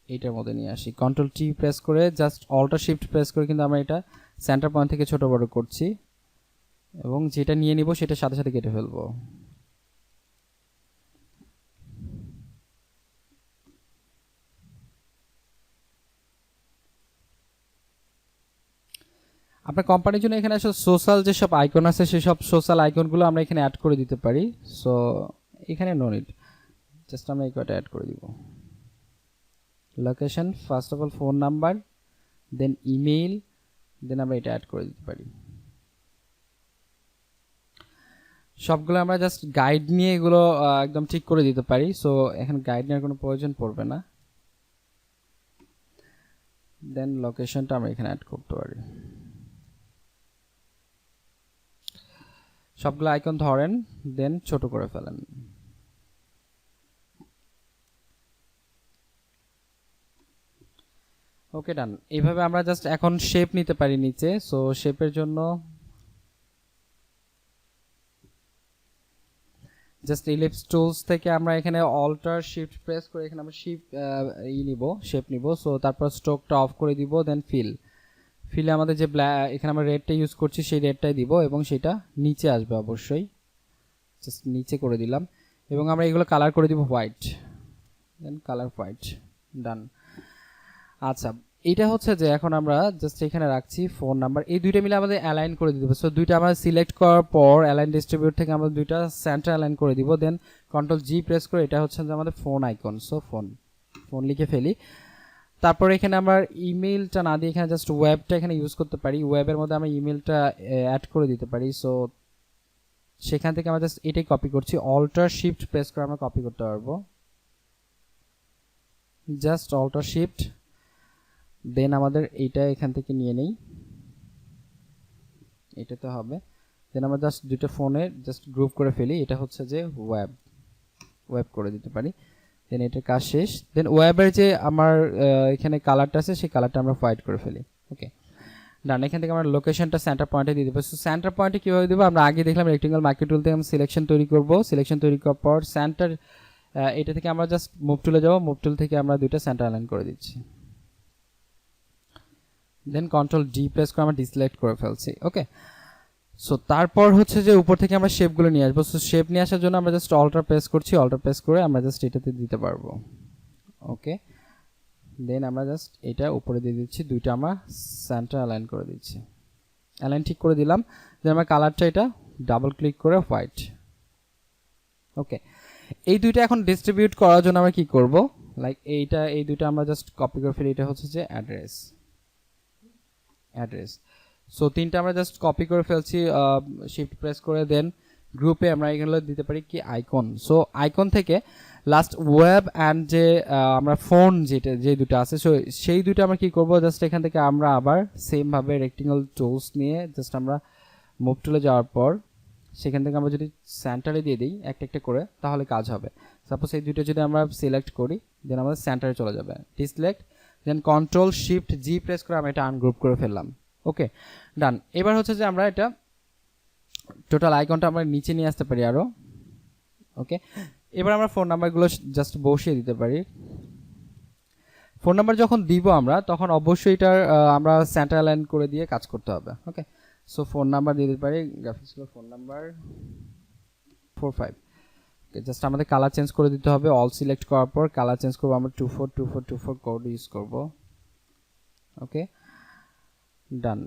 S1: এইটার মধ্যে নিয়ে আসি, কন্ট্রোল টি প্রেস করে জাস্ট অল্টার শিফট প্রেস করে কিন্তু আমরা এটা সেন্টার পয়েন্ট থেকে ছোট বড় করছি এবং যেটা নিয়ে নিব সেটা সাথে সাথে কেটে ফেলবো। আপনার কোম্পানির জন্য এখানে আসলে সোশ্যাল যেসব আইকন আছে সেসব সোশ্যাল আইকনগুলো আমরা এখানে অ্যাড করে দিতে পারি। সো এখানে নো নিড, জাস্ট আমরা এই কয়টা অ্যাড করে দিব। Location, first of all phone number, then email, then আমরা এটা অ্যাড করে দিতে পারি। সবগুলো আমরা জাস্ট গাইড নিয়ে এগুলো একদম ঠিক করে দিতে পারি। সো এখন গাইড নেওয়ার কোনো প্রয়োজন পড়বে না। দেন লোকেশনটা আমরা এখানে অ্যাড করতে পারি। সবগুলো আইকন ধরেন, দেন ছোট করে ফেলেন। ওকে ডান। এইভাবে আমরা জাস্ট এখন শেপ নিতে পারি নিচে। সো শেপের জন্য জাস্ট ইলিপস টুলস থেকে আমরা এখানে অল্টার শিফট প্রেস করে এখানে আমরা নিব, শেপ নিব। সো তারপর স্ট্রোকটা অফ করে দিব, দেন ফিলে আমাদের যে এখানে আমরা রেডটা ইউজ করছি সেই রেডটাই দিব এবং সেটা নিচে আসবে অবশ্যই, জাস্ট নিচে করে দিলাম এবং আমরা এগুলো কালার করে দিব হোয়াইট, দেন কালার হোয়াইট, ডান। আচ্ছা, এটা হচ্ছে যে এখন আমরা জাস্ট এখানে রাখছি ফোন নাম্বার, এই দুইটা মিলে আমাদের অ্যালাইন করে দিতে হবে। সো দুইটা আমরা সিলেক্ট করার পর অ্যালাইন ডিস্ট্রিবিউট থেকে আমরা দুইটা সেন্টার অ্যালাইন করে দিব, দেন কন্ট্রোল জি প্রেস করে এটা হচ্ছে যে আমাদের ফোন আইকন। সো ফোন লিখে ফেলি। তারপর এখানে আমরা ইমেইলটা না দিয়ে এখানে জাস্ট ওয়েবটা এখানে ইউজ করতে পারি, ওয়েবের মধ্যে আমরা ইমেইলটা অ্যাড করে দিতে পারি। সো সেখান থেকে আমরা জাস্ট এটাই কপি করছি, অল্টার শিফট প্রেস করে আমরা কপি করতে পারবো, জাস্ট অল্টার শিফট, দেন আমাদের এইটা এখান থেকে নিয়ে নেই, এটাতে হবে। দেন আমরা জাস্ট দুটো ফোনে জাস্ট গ্রুপ করে ফেলি, এটা হচ্ছে যে ওয়েব করে দিতে পারি। দেন এটার কাজ শেষ। দেন ওয়েবের যে আমার এখানে কালারটা আছে সেই কালারটা আমরা হোয়াইট করে ফেলি। ওকে ডান। এখান থেকে আমরা লোকেশনটা সেন্টার পয়েন্টে দিয়ে দেবো। সো সেন্টার পয়েন্টে কীভাবে দেবো, আমরা আগে দেখলাম রেক্টেঙ্গল মার্কেট টুল থেকে আমরা সিলেকশন তৈরি করবো, সিলেকশন তৈরি করার পর সেন্টার, এটা থেকে আমরা জাস্ট মুভ টুলে যাবো, মুভ টুল থেকে আমরা দুইটা সেন্টার অ্যালাইন করে দিচ্ছি, দেন কন্ট্রোল ডি প্রেস করে আমরা ডিসিলেক্ট করে ফেলছি। ওকে, সো তারপর হচ্ছে যে উপর থেকে আমরা শেপগুলো নিয়ে আসবো। সো শেপ নিয়ে আসার জন্য আমরা জাস্ট অল্টার প্রেস করছি, অল্টার প্রেস করে আমরা জাস্ট এটাতে দিতে পারবো। ওকে, দেন আমরা জাস্ট এটা উপরে দিয়ে দিচ্ছি, দুইটা আমরা সেন্টার অ্যালাইন করে দিচ্ছি, অ্যালাইন ঠিক করে দিলাম। দেন আমরা কালারটা এটা ডাবল ক্লিক করে হোয়াইট। ওকে, এই দুইটা এখন ডিস্ট্রিবিউট করার জন্য আমরা কি করব, লাইক এই দুইটা আমরা জাস্ট কপি করে ফেলি, এটা হচ্ছে যে অ্যাড্রেস। সো তিনটা আমরা জাস্ট কপি করে ফেলছি, শিফট প্রেস করে, দেন গ্রুপে আমরা এগুলো দিতে পারি কি আইকন। সো আইকন থেকে লাস্ট ওয়েব অ্যান্ড যে আমরা ফোন যে দুটো আছে, সো সেই দুটো আমরা কি করব, জাস্ট এখান থেকে আমরা আবার সেম ভাবে রেক্টেঙ্গল টুলস নিয়ে জাস্ট আমরা মুভ টুলে যাওয়ার পর সেখান থেকে আমরা যদি সেন্টারে দিয়ে দিই একটা একটা করে তাহলে কাজ হবে। সাপোজ এই দুটো যদি আমরা সিলেক্ট করি, দেন আমাদের সেন্টারে চলে যাবে, ডিসিলেক্ট, দেন কন্ট্রোল শিফট জি প্রেস করে আমরা এটা আনগ্রুপ করে ফেললাম। ওকে ডান। এবার হচ্ছে যে আমরা এটা টোটাল আইকনটা আমরা নিচে নিয়ে আসতে পারি আরো। ওকে, এবার আমরা ফোন নাম্বারগুলো জাস্ট বসিয়ে দিতে পারি। ফোন নাম্বার যখন দিব আমরা তখন অবশ্যই এটার আমরা সেন্টার অ্যালাইন করে দিয়ে কাজ করতে হবে। ওকে, সো ফোন নাম্বার দিয়ে দিতে পারি, গ্রাফিক্স ফোন নাম্বার 45। জাস্ট আমাদের কালার চেঞ্জ করে দিতে হবে, অল সিলেক্ট করার পর কালার চেঞ্জ করবো আমরা 242424 কোড ইউজ করব। ওকে ডান।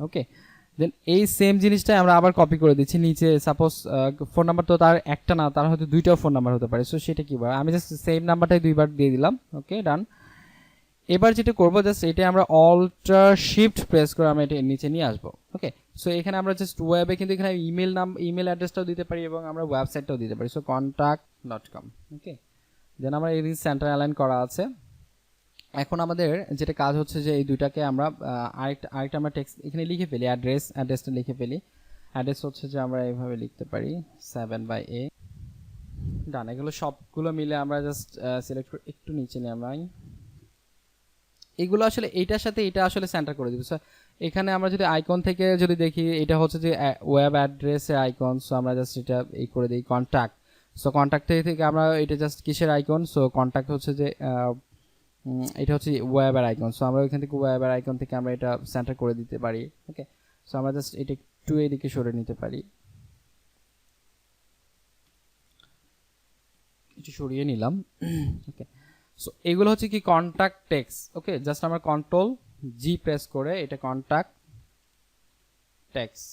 S1: ওকে, দেন এই সেম জিনিসটাই আমরা আবার কপি করে দিচ্ছি নিচে। সাপোজ ফোন নাম্বার তো তার একটা না, তার হয়তো দুইটাও ফোন নাম্বার হতে পারে, সো সেটা কিভাবে, আমি জাস্ট সেম নাম্বারটাই দুইবার দিয়ে দিলাম। ওকে ডান। এবার যেটা করবো জাস্ট এটা আমরা অল্টার শিফট প্রেস করে আমরা এটা নিচে নিয়ে আসবো। ওকে, সো এখানে আমরা জাস্ট ওয়েবে কিন্তু এখানে ইমেল অ্যাড্রেসটাও দিতে পারি এবং আমরা ওয়েবসাইটটাও দিতে পারি, সো contact.com। ওকে, দেন আমরা এই সেন্টার অ্যালাইন করা আছে। এখন আমাদের যেটা কাজ হচ্ছে যে এই দুইটাকে আমরা আরেকটা আমরা টেক্সট এখানে লিখে ফেলি, অ্যাড্রেসটা লিখে ফেলি। অ্যাড্রেস হচ্ছে যে আমরা এইভাবে লিখতে পারি 7/A। ডান। এগুলো সবগুলো মিলে আমরা জাস্ট সিলেক্ট করে একটু নিচে নামাই, এগুলো আসলে এইটার সাথে এটা আসলে সেন্টার করে দিব। সো এখানে আমরা যদি আইকন থেকে যদি দেখি, এটা হচ্ছে যে ওয়েব অ্যাড্রেসের আইকন। সো আমরা জাস্ট এটা এই করে দিই কন্ট্যাক্ট। সো কন্ট্যাক্ট থেকে আমরা এটা জাস্ট কিসের আইকন, সো কন্ট্যাক্ট হচ্ছে যে এটা হচ্ছে ওয়েবের আইকন। সো আমরা ওইখান থেকে ওয়েবের আইকন থেকে আমরা এটা সেন্টার করে দিতে পারি। ওকে, সো আমরা জাস্ট এটা একটু এদিকে সরে নিতে পারি, একটু সরিয়ে নিলাম। ওকে, সো এগুলো হচ্ছে কি কন্ট্যাক্ট টেক্সট। ওকে, জাস্ট আমরা কন্ট্রোল জি প্রেস করে এটা কন্ট্যাক্ট টেক্সট।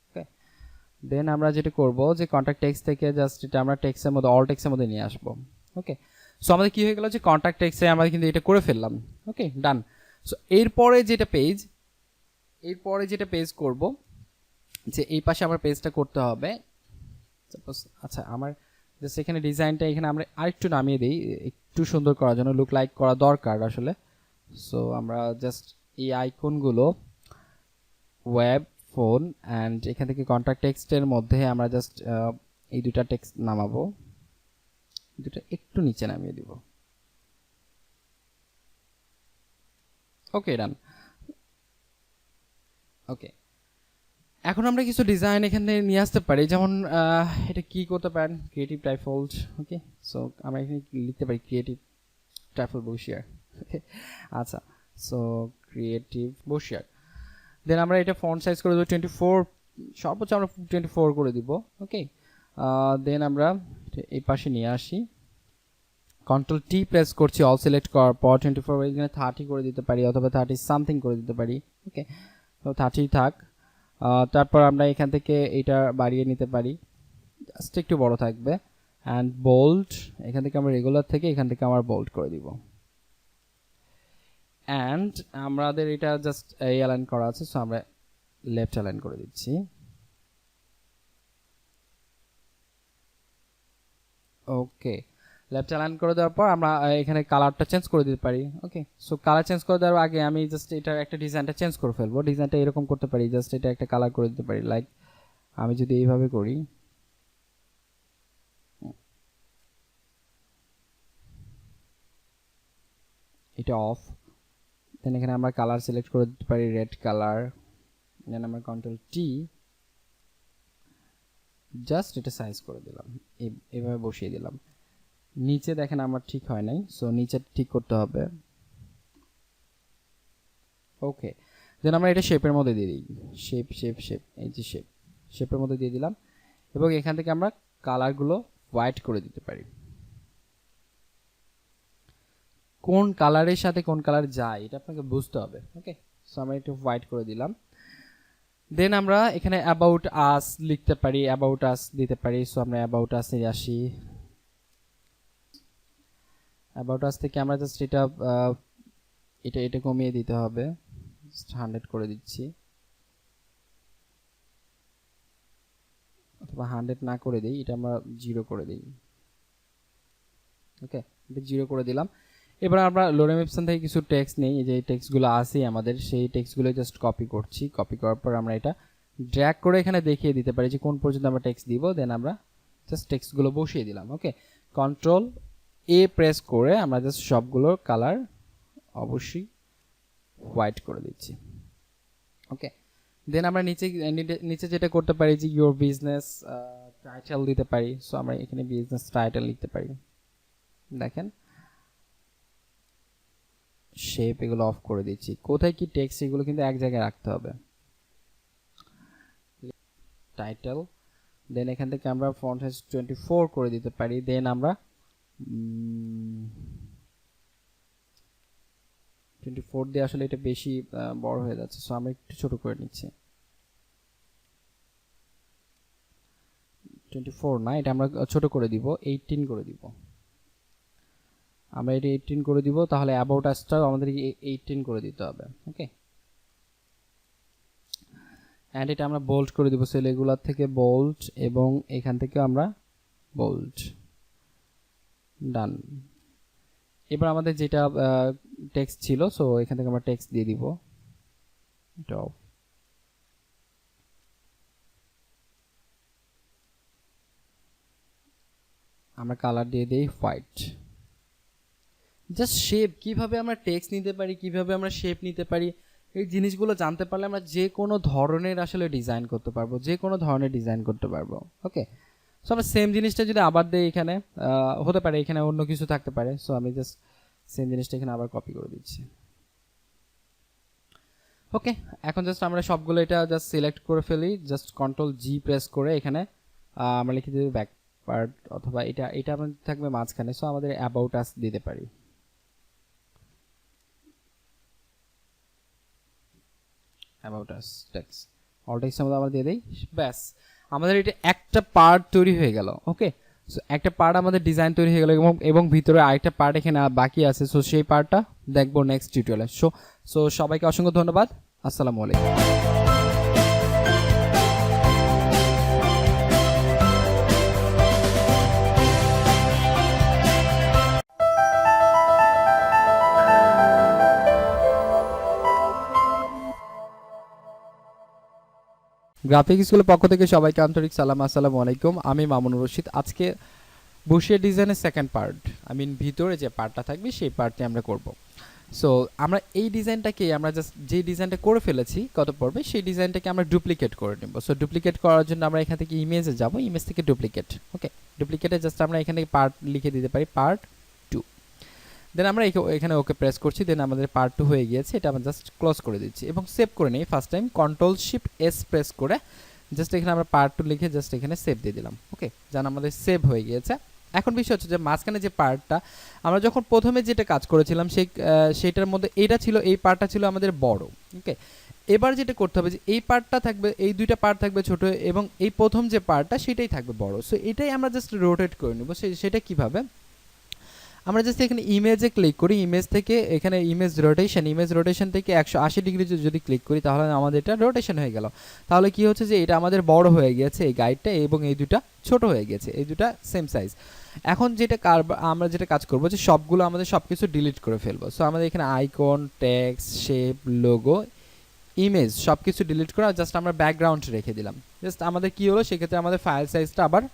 S1: ওকে, দেন আমরা যেটা করব যে কন্ট্যাক্ট টেক্সট থেকে জাস্ট এটা আমরা টেক্সটের মধ্যে অল টেক্সটের মধ্যে নিয়ে আসবো। ওকে, সো আমাদের কি হয়ে গেল যে কন্ট্যাক্ট টেক্সটে আমরা কিন্তু এটা করে ফেললাম। ওকে, ডান। সো এরপরে যেটা পেজ করব, যে এই পাশে আমার পেজটা করতে হবে। সাপোজ আচ্ছা আমার জাস্ট এখানে ডিজাইনটা এখানে আমরা আরেকটু নামিয়ে দিই একটু সুন্দর করার জন্য, লুক লাইক করা দরকার আসলে। সো আমরা জাস্ট এই আইকনগুলো ওয়েব, ফোন অ্যান্ড এখান থেকে কন্ট্যাক্ট টেক্সটের মধ্যে আমরা জাস্ট এই দুটা টেক্সট নামাবো, দুটা একটু নিচে নামিয়ে দিব। ওকে, ডান। ওকে, এখন আমরা কিছু ডিজাইন এখানে নিয়ে আসতে পারি, যেমন এটা কি করতে পারেন, ক্রিয়েটিভ টাইপফোল্ড। ওকে, সো আমরা এখানে লিখতে পারি ক্রিয়েটিভ টাইপফোল্ড বসিয়ার। ওকে, আচ্ছা, সো ক্রিয়েটিভ বসিয়ার। দেন আমরা এটা ফন্ট সাইজ করে দেবো 24, সর্বোচ্চ আমরা 24 করে দিব। ওকে, দেন আমরা এই পাশে নিয়ে আসি, কন্ট্রোল টি প্রেস করছি অল সিলেক্ট করার পর 24 এখানে 30 করে দিতে পারি অথবা 30 সামথিং করে দিতে পারি। ওকে, তো 30 থাক। তারপর আমরা এখান থেকে এটা বাড়িয়ে নিতে পারি, জাস্ট একটু বড় থাকবে। অ্যান্ড বোল্ড, এখান থেকে আমরা রেগুলার থেকে এখান থেকে আমরা বোল্ড করে দিব। অ্যান্ড আমাদের এটা জাস্ট এই অ্যালাইন করা আছে, সো আমরা লেফট অ্যালাইন করে দিচ্ছি। ওকে, লেফট অ্যালাইন করে দেওয়ার পর আমরা এখানে কালারটা চেঞ্জ করে দিতে পারি। ওকে, সো কালার চেঞ্জ করে দেওয়ার আগে আমি জাস্ট এটার একটা ডিজাইনটা চেঞ্জ করে ফেলবো। ডিজাইনটা এরকম করতে পারি, জাস্ট এটা একটা কালার করে দিতে পারি। লাইক আমি যদি এইভাবে করি, এটা অফ, দেন এখানে আমরা কালার সিলেক্ট করে দিতে পারি রেড কালার। দেন আমরা কন্ট্রোল টি, জাস্ট এটা সাইজ করে দিলাম, এইভাবে বসিয়ে দিলাম। নিচে দেখেন আমার ঠিক হয় নাই, সো নিচে ঠিক করতে হবে। ওকে, দেন আমরা এটা শেপের মধ্যে দিয়ে দিই, শেপ শেপ শেপ, এই যে শেপ, শেপের মধ্যে দিয়ে দিলাম। এবং এখান থেকে আমরা কালারগুলো হোয়াইট করে দিতে পারি, কোন কালারের সাথে কোন কালার যায় এটা আপনাকে বুঝতে হবে। ওকে, সো আমরা একটু হোয়াইট করে দিলাম। দেন আমরা এখানে অ্যাবাউট আস লিখতে পারি, অ্যাবাউট আস দিতে পারি। সো আমরা অ্যাবাউট আসে আসি, অ্যাবাউট আস থেকে আমরা জাস্ট এটা এটা কমিয়ে দিতে হবে, 100 করে দিচ্ছি, অথবা 100 না করে দিই, এটা আমরা 0 করে দিই। ওকে, এটা 0 করে দিলাম। এবার আমরা লোরেম ইপসন থেকে কিছু টেক্সট নেই, যে টেক্সটগুলো আছে আমাদের, সেই টেক্সটগুলো জাস্ট কপি করছি। কপি করার পর আমরা এটা ড্র্যাগ করে এখানে দেখিয়ে দিতে পারি যে কোন পর্যন্ত আমরা টেক্সট দিব। দেন আমরা জাস্ট টেক্সটগুলো বসিয়ে দিলাম। ওকে, কন্ট্রোল এ প্রেস করে আমরা জাস্ট সবগুলোর কালার অবশ্যই হোয়াইট করে দিচ্ছি। ওকে, দেন আমরা নিচে যেটা করতে পারি যে ইউর বিজনেস টাইটেল দিতে পারি। সো আমরা এখানে বিজনেস টাইটেল লিখতে পারি। দেখেন শেপ এগুলো অফ করে দিচ্ছি, কোথায় কি টেক্সট এগুলো কিন্তু এক জায়গায় রাখতে হবে। টাইটেল, দেন এখান থেকে আমরা ফন্ট সাইজ 24 করে দিতে পারি। দেন আমরা 24 দিয়ে আসলে এটা বেশি বড় হয়ে যাচ্ছে, সো আমরা একটু ছোট করে নিচ্ছি। 24 না, এটা আমরা ছোট করে দিব, 18 করে দিব। আমরা এটা 18 করে দিব, তাহলে অ্যাবাউট আসটাও আমাদের 18 করে দিতে হবে। ওকে, অ্যান্ড এটা আমরা বোল্ড করে দিব, সেল এগুলার থেকে বোল্ড এবং এখান থেকে আমরা বোল্ড। ডান। এবার আমাদের যেটা টেক্সট ছিল, সো এখান থেকে আমরা টেক্সট দিয়ে দিব। এটা আমরা কালার দিয়ে দিই হোয়াইট। জাস্ট শেপ, কিভাবে আমরা টেক্সট নিতে পারি, কিভাবে আমরা শেপ নিতে পারি, এই জিনিসগুলো জানতে পারলে আমরা যে কোনো ধরনের আসলে ডিজাইন করতে পারবো, যে কোনো ধরনের ডিজাইন করতে পারবো। ওকে, সো আমরা সেম জিনিসটা যদি আবার দিই এখানে, হতে পারে এখানে অন্য কিছু থাকতে পারে, সো আমি জাস্ট সেম জিনিসটা এখানে আবার কপি করে দিচ্ছি। ওকে, এখন জাস্ট আমরা সবগুলো এটা জাস্ট সিলেক্ট করে ফেলি, জাস্ট কন্ট্রোল জি প্রেস করে এখানে আমরা লিখে দিই ব্যাক পার্ট, অথবা এটা এটা আমাদের থাকবে মাঝখানে, সো আমাদের অ্যাবাউট আস দিতে পারি। About us text, all text আমরা দিয়ে দেই, ব্যাস আমাদের এটা একটা পার্ট তৈরি হয়ে গেল। ওকে, সো একটা পার্ট আমাদের ডিজাইন তৈরি হয়ে গেল, এবং ভিতরে আরেকটা পার্ট এখানে বাকি আছে, সো সেই পার্টটা দেখবো নেক্সট টিউটোরিয়ালে। সো সবাইকে অসংখ্য ধন্যবাদ, আসসালামু আলাইকুম। গ্রাফিক স্কুলের পক্ষ থেকে সবাইকে আন্তরিক সালাম, আসসালামু আলাইকুম। আমি মামুনুর রশিদ। আজকে বুশিয়া ডিজাইনের সেকেন্ড পার্ট, ভিতরে যে পার্টটা থাকবে সেই পার্টটি আমরা করব। সো আমরা এই ডিজাইনটাকে আমরা জাস্ট যে ডিজাইনটা করে ফেলেছি গত পর্বে, সেই ডিজাইনটাকে আমরা ডুপ্লিকেট করে নেব। সো ডুপ্লিকেট করার জন্য আমরা এখান থেকে ইমেজে যাব, ইমেজ থেকে ডুপ্লিকেট। ওকে, ডুপ্লিকেটে জাস্ট আমরা এখানে পার্ট লিখে দিতে পারি, পার্ট 2। দেন আমরা এখানে ওকে প্রেস করছি, দেন আমাদের পার্ট 2 হয়ে গিয়েছে, এটা আমরা জাস্ট ক্লোজ করে দিচ্ছি এবং সেভ করে নিই। First time control shift S press করে জাস্ট এখানে আমরা পার্ট 2 লিখে জাস্ট এখানে সেভ দিয়ে দিলাম। ওকে, জান আমাদের সেভ হয়ে গিয়েছে। এখন বিষয় হচ্ছে যে মাঝখানে যে পার্টটা আমরা যখন প্রথমে যেটা কাজ করেছিলাম সেইটার মধ্যে এইটা ছিল, এই পার্টটা ছিল আমাদের বড়। ওকে, এবার যেটা করতে হবে যে এই পার্টটা থাকবে, এই দুইটা পার্ট থাকবে ছোট, এবং এই প্রথম যে পার্টটা সেটাই থাকবে বড়। সো এটাই আমরা জাস্ট রোটেট করে নেব। সেটা কিভাবে, আমরা জাস্ট এখানে ইমেজে ক্লিক করি, ইমেজ থেকে এখানে ইমেজ রোটেশন থেকে 180 ডিগ্রি যদি ক্লিক করি তাহলে আমাদের এটা রোটেশন হয়ে গেল। তাহলে কি হচ্ছে যে এটা আমাদের বড় হয়ে গেছে এই গাইডটা, এবং এই দুটা ছোট হয়ে গেছে, এই দুটা সেম সাইজ। এখন আমরা যেটা কাজ করবো যে সবগুলো আমাদের সবকিছু ডিলিট করে ফেলবো। সো আমাদের এখানে icon, text, shape, logo, image সবকিছু ডিলিট করে জাস্ট আমরা ব্যাকগ্রাউন্ড রেখে দিলাম। জাস্ট আমাদের কি হলো, সেক্ষেত্রে আমাদের ফাইল সাইজটা আবার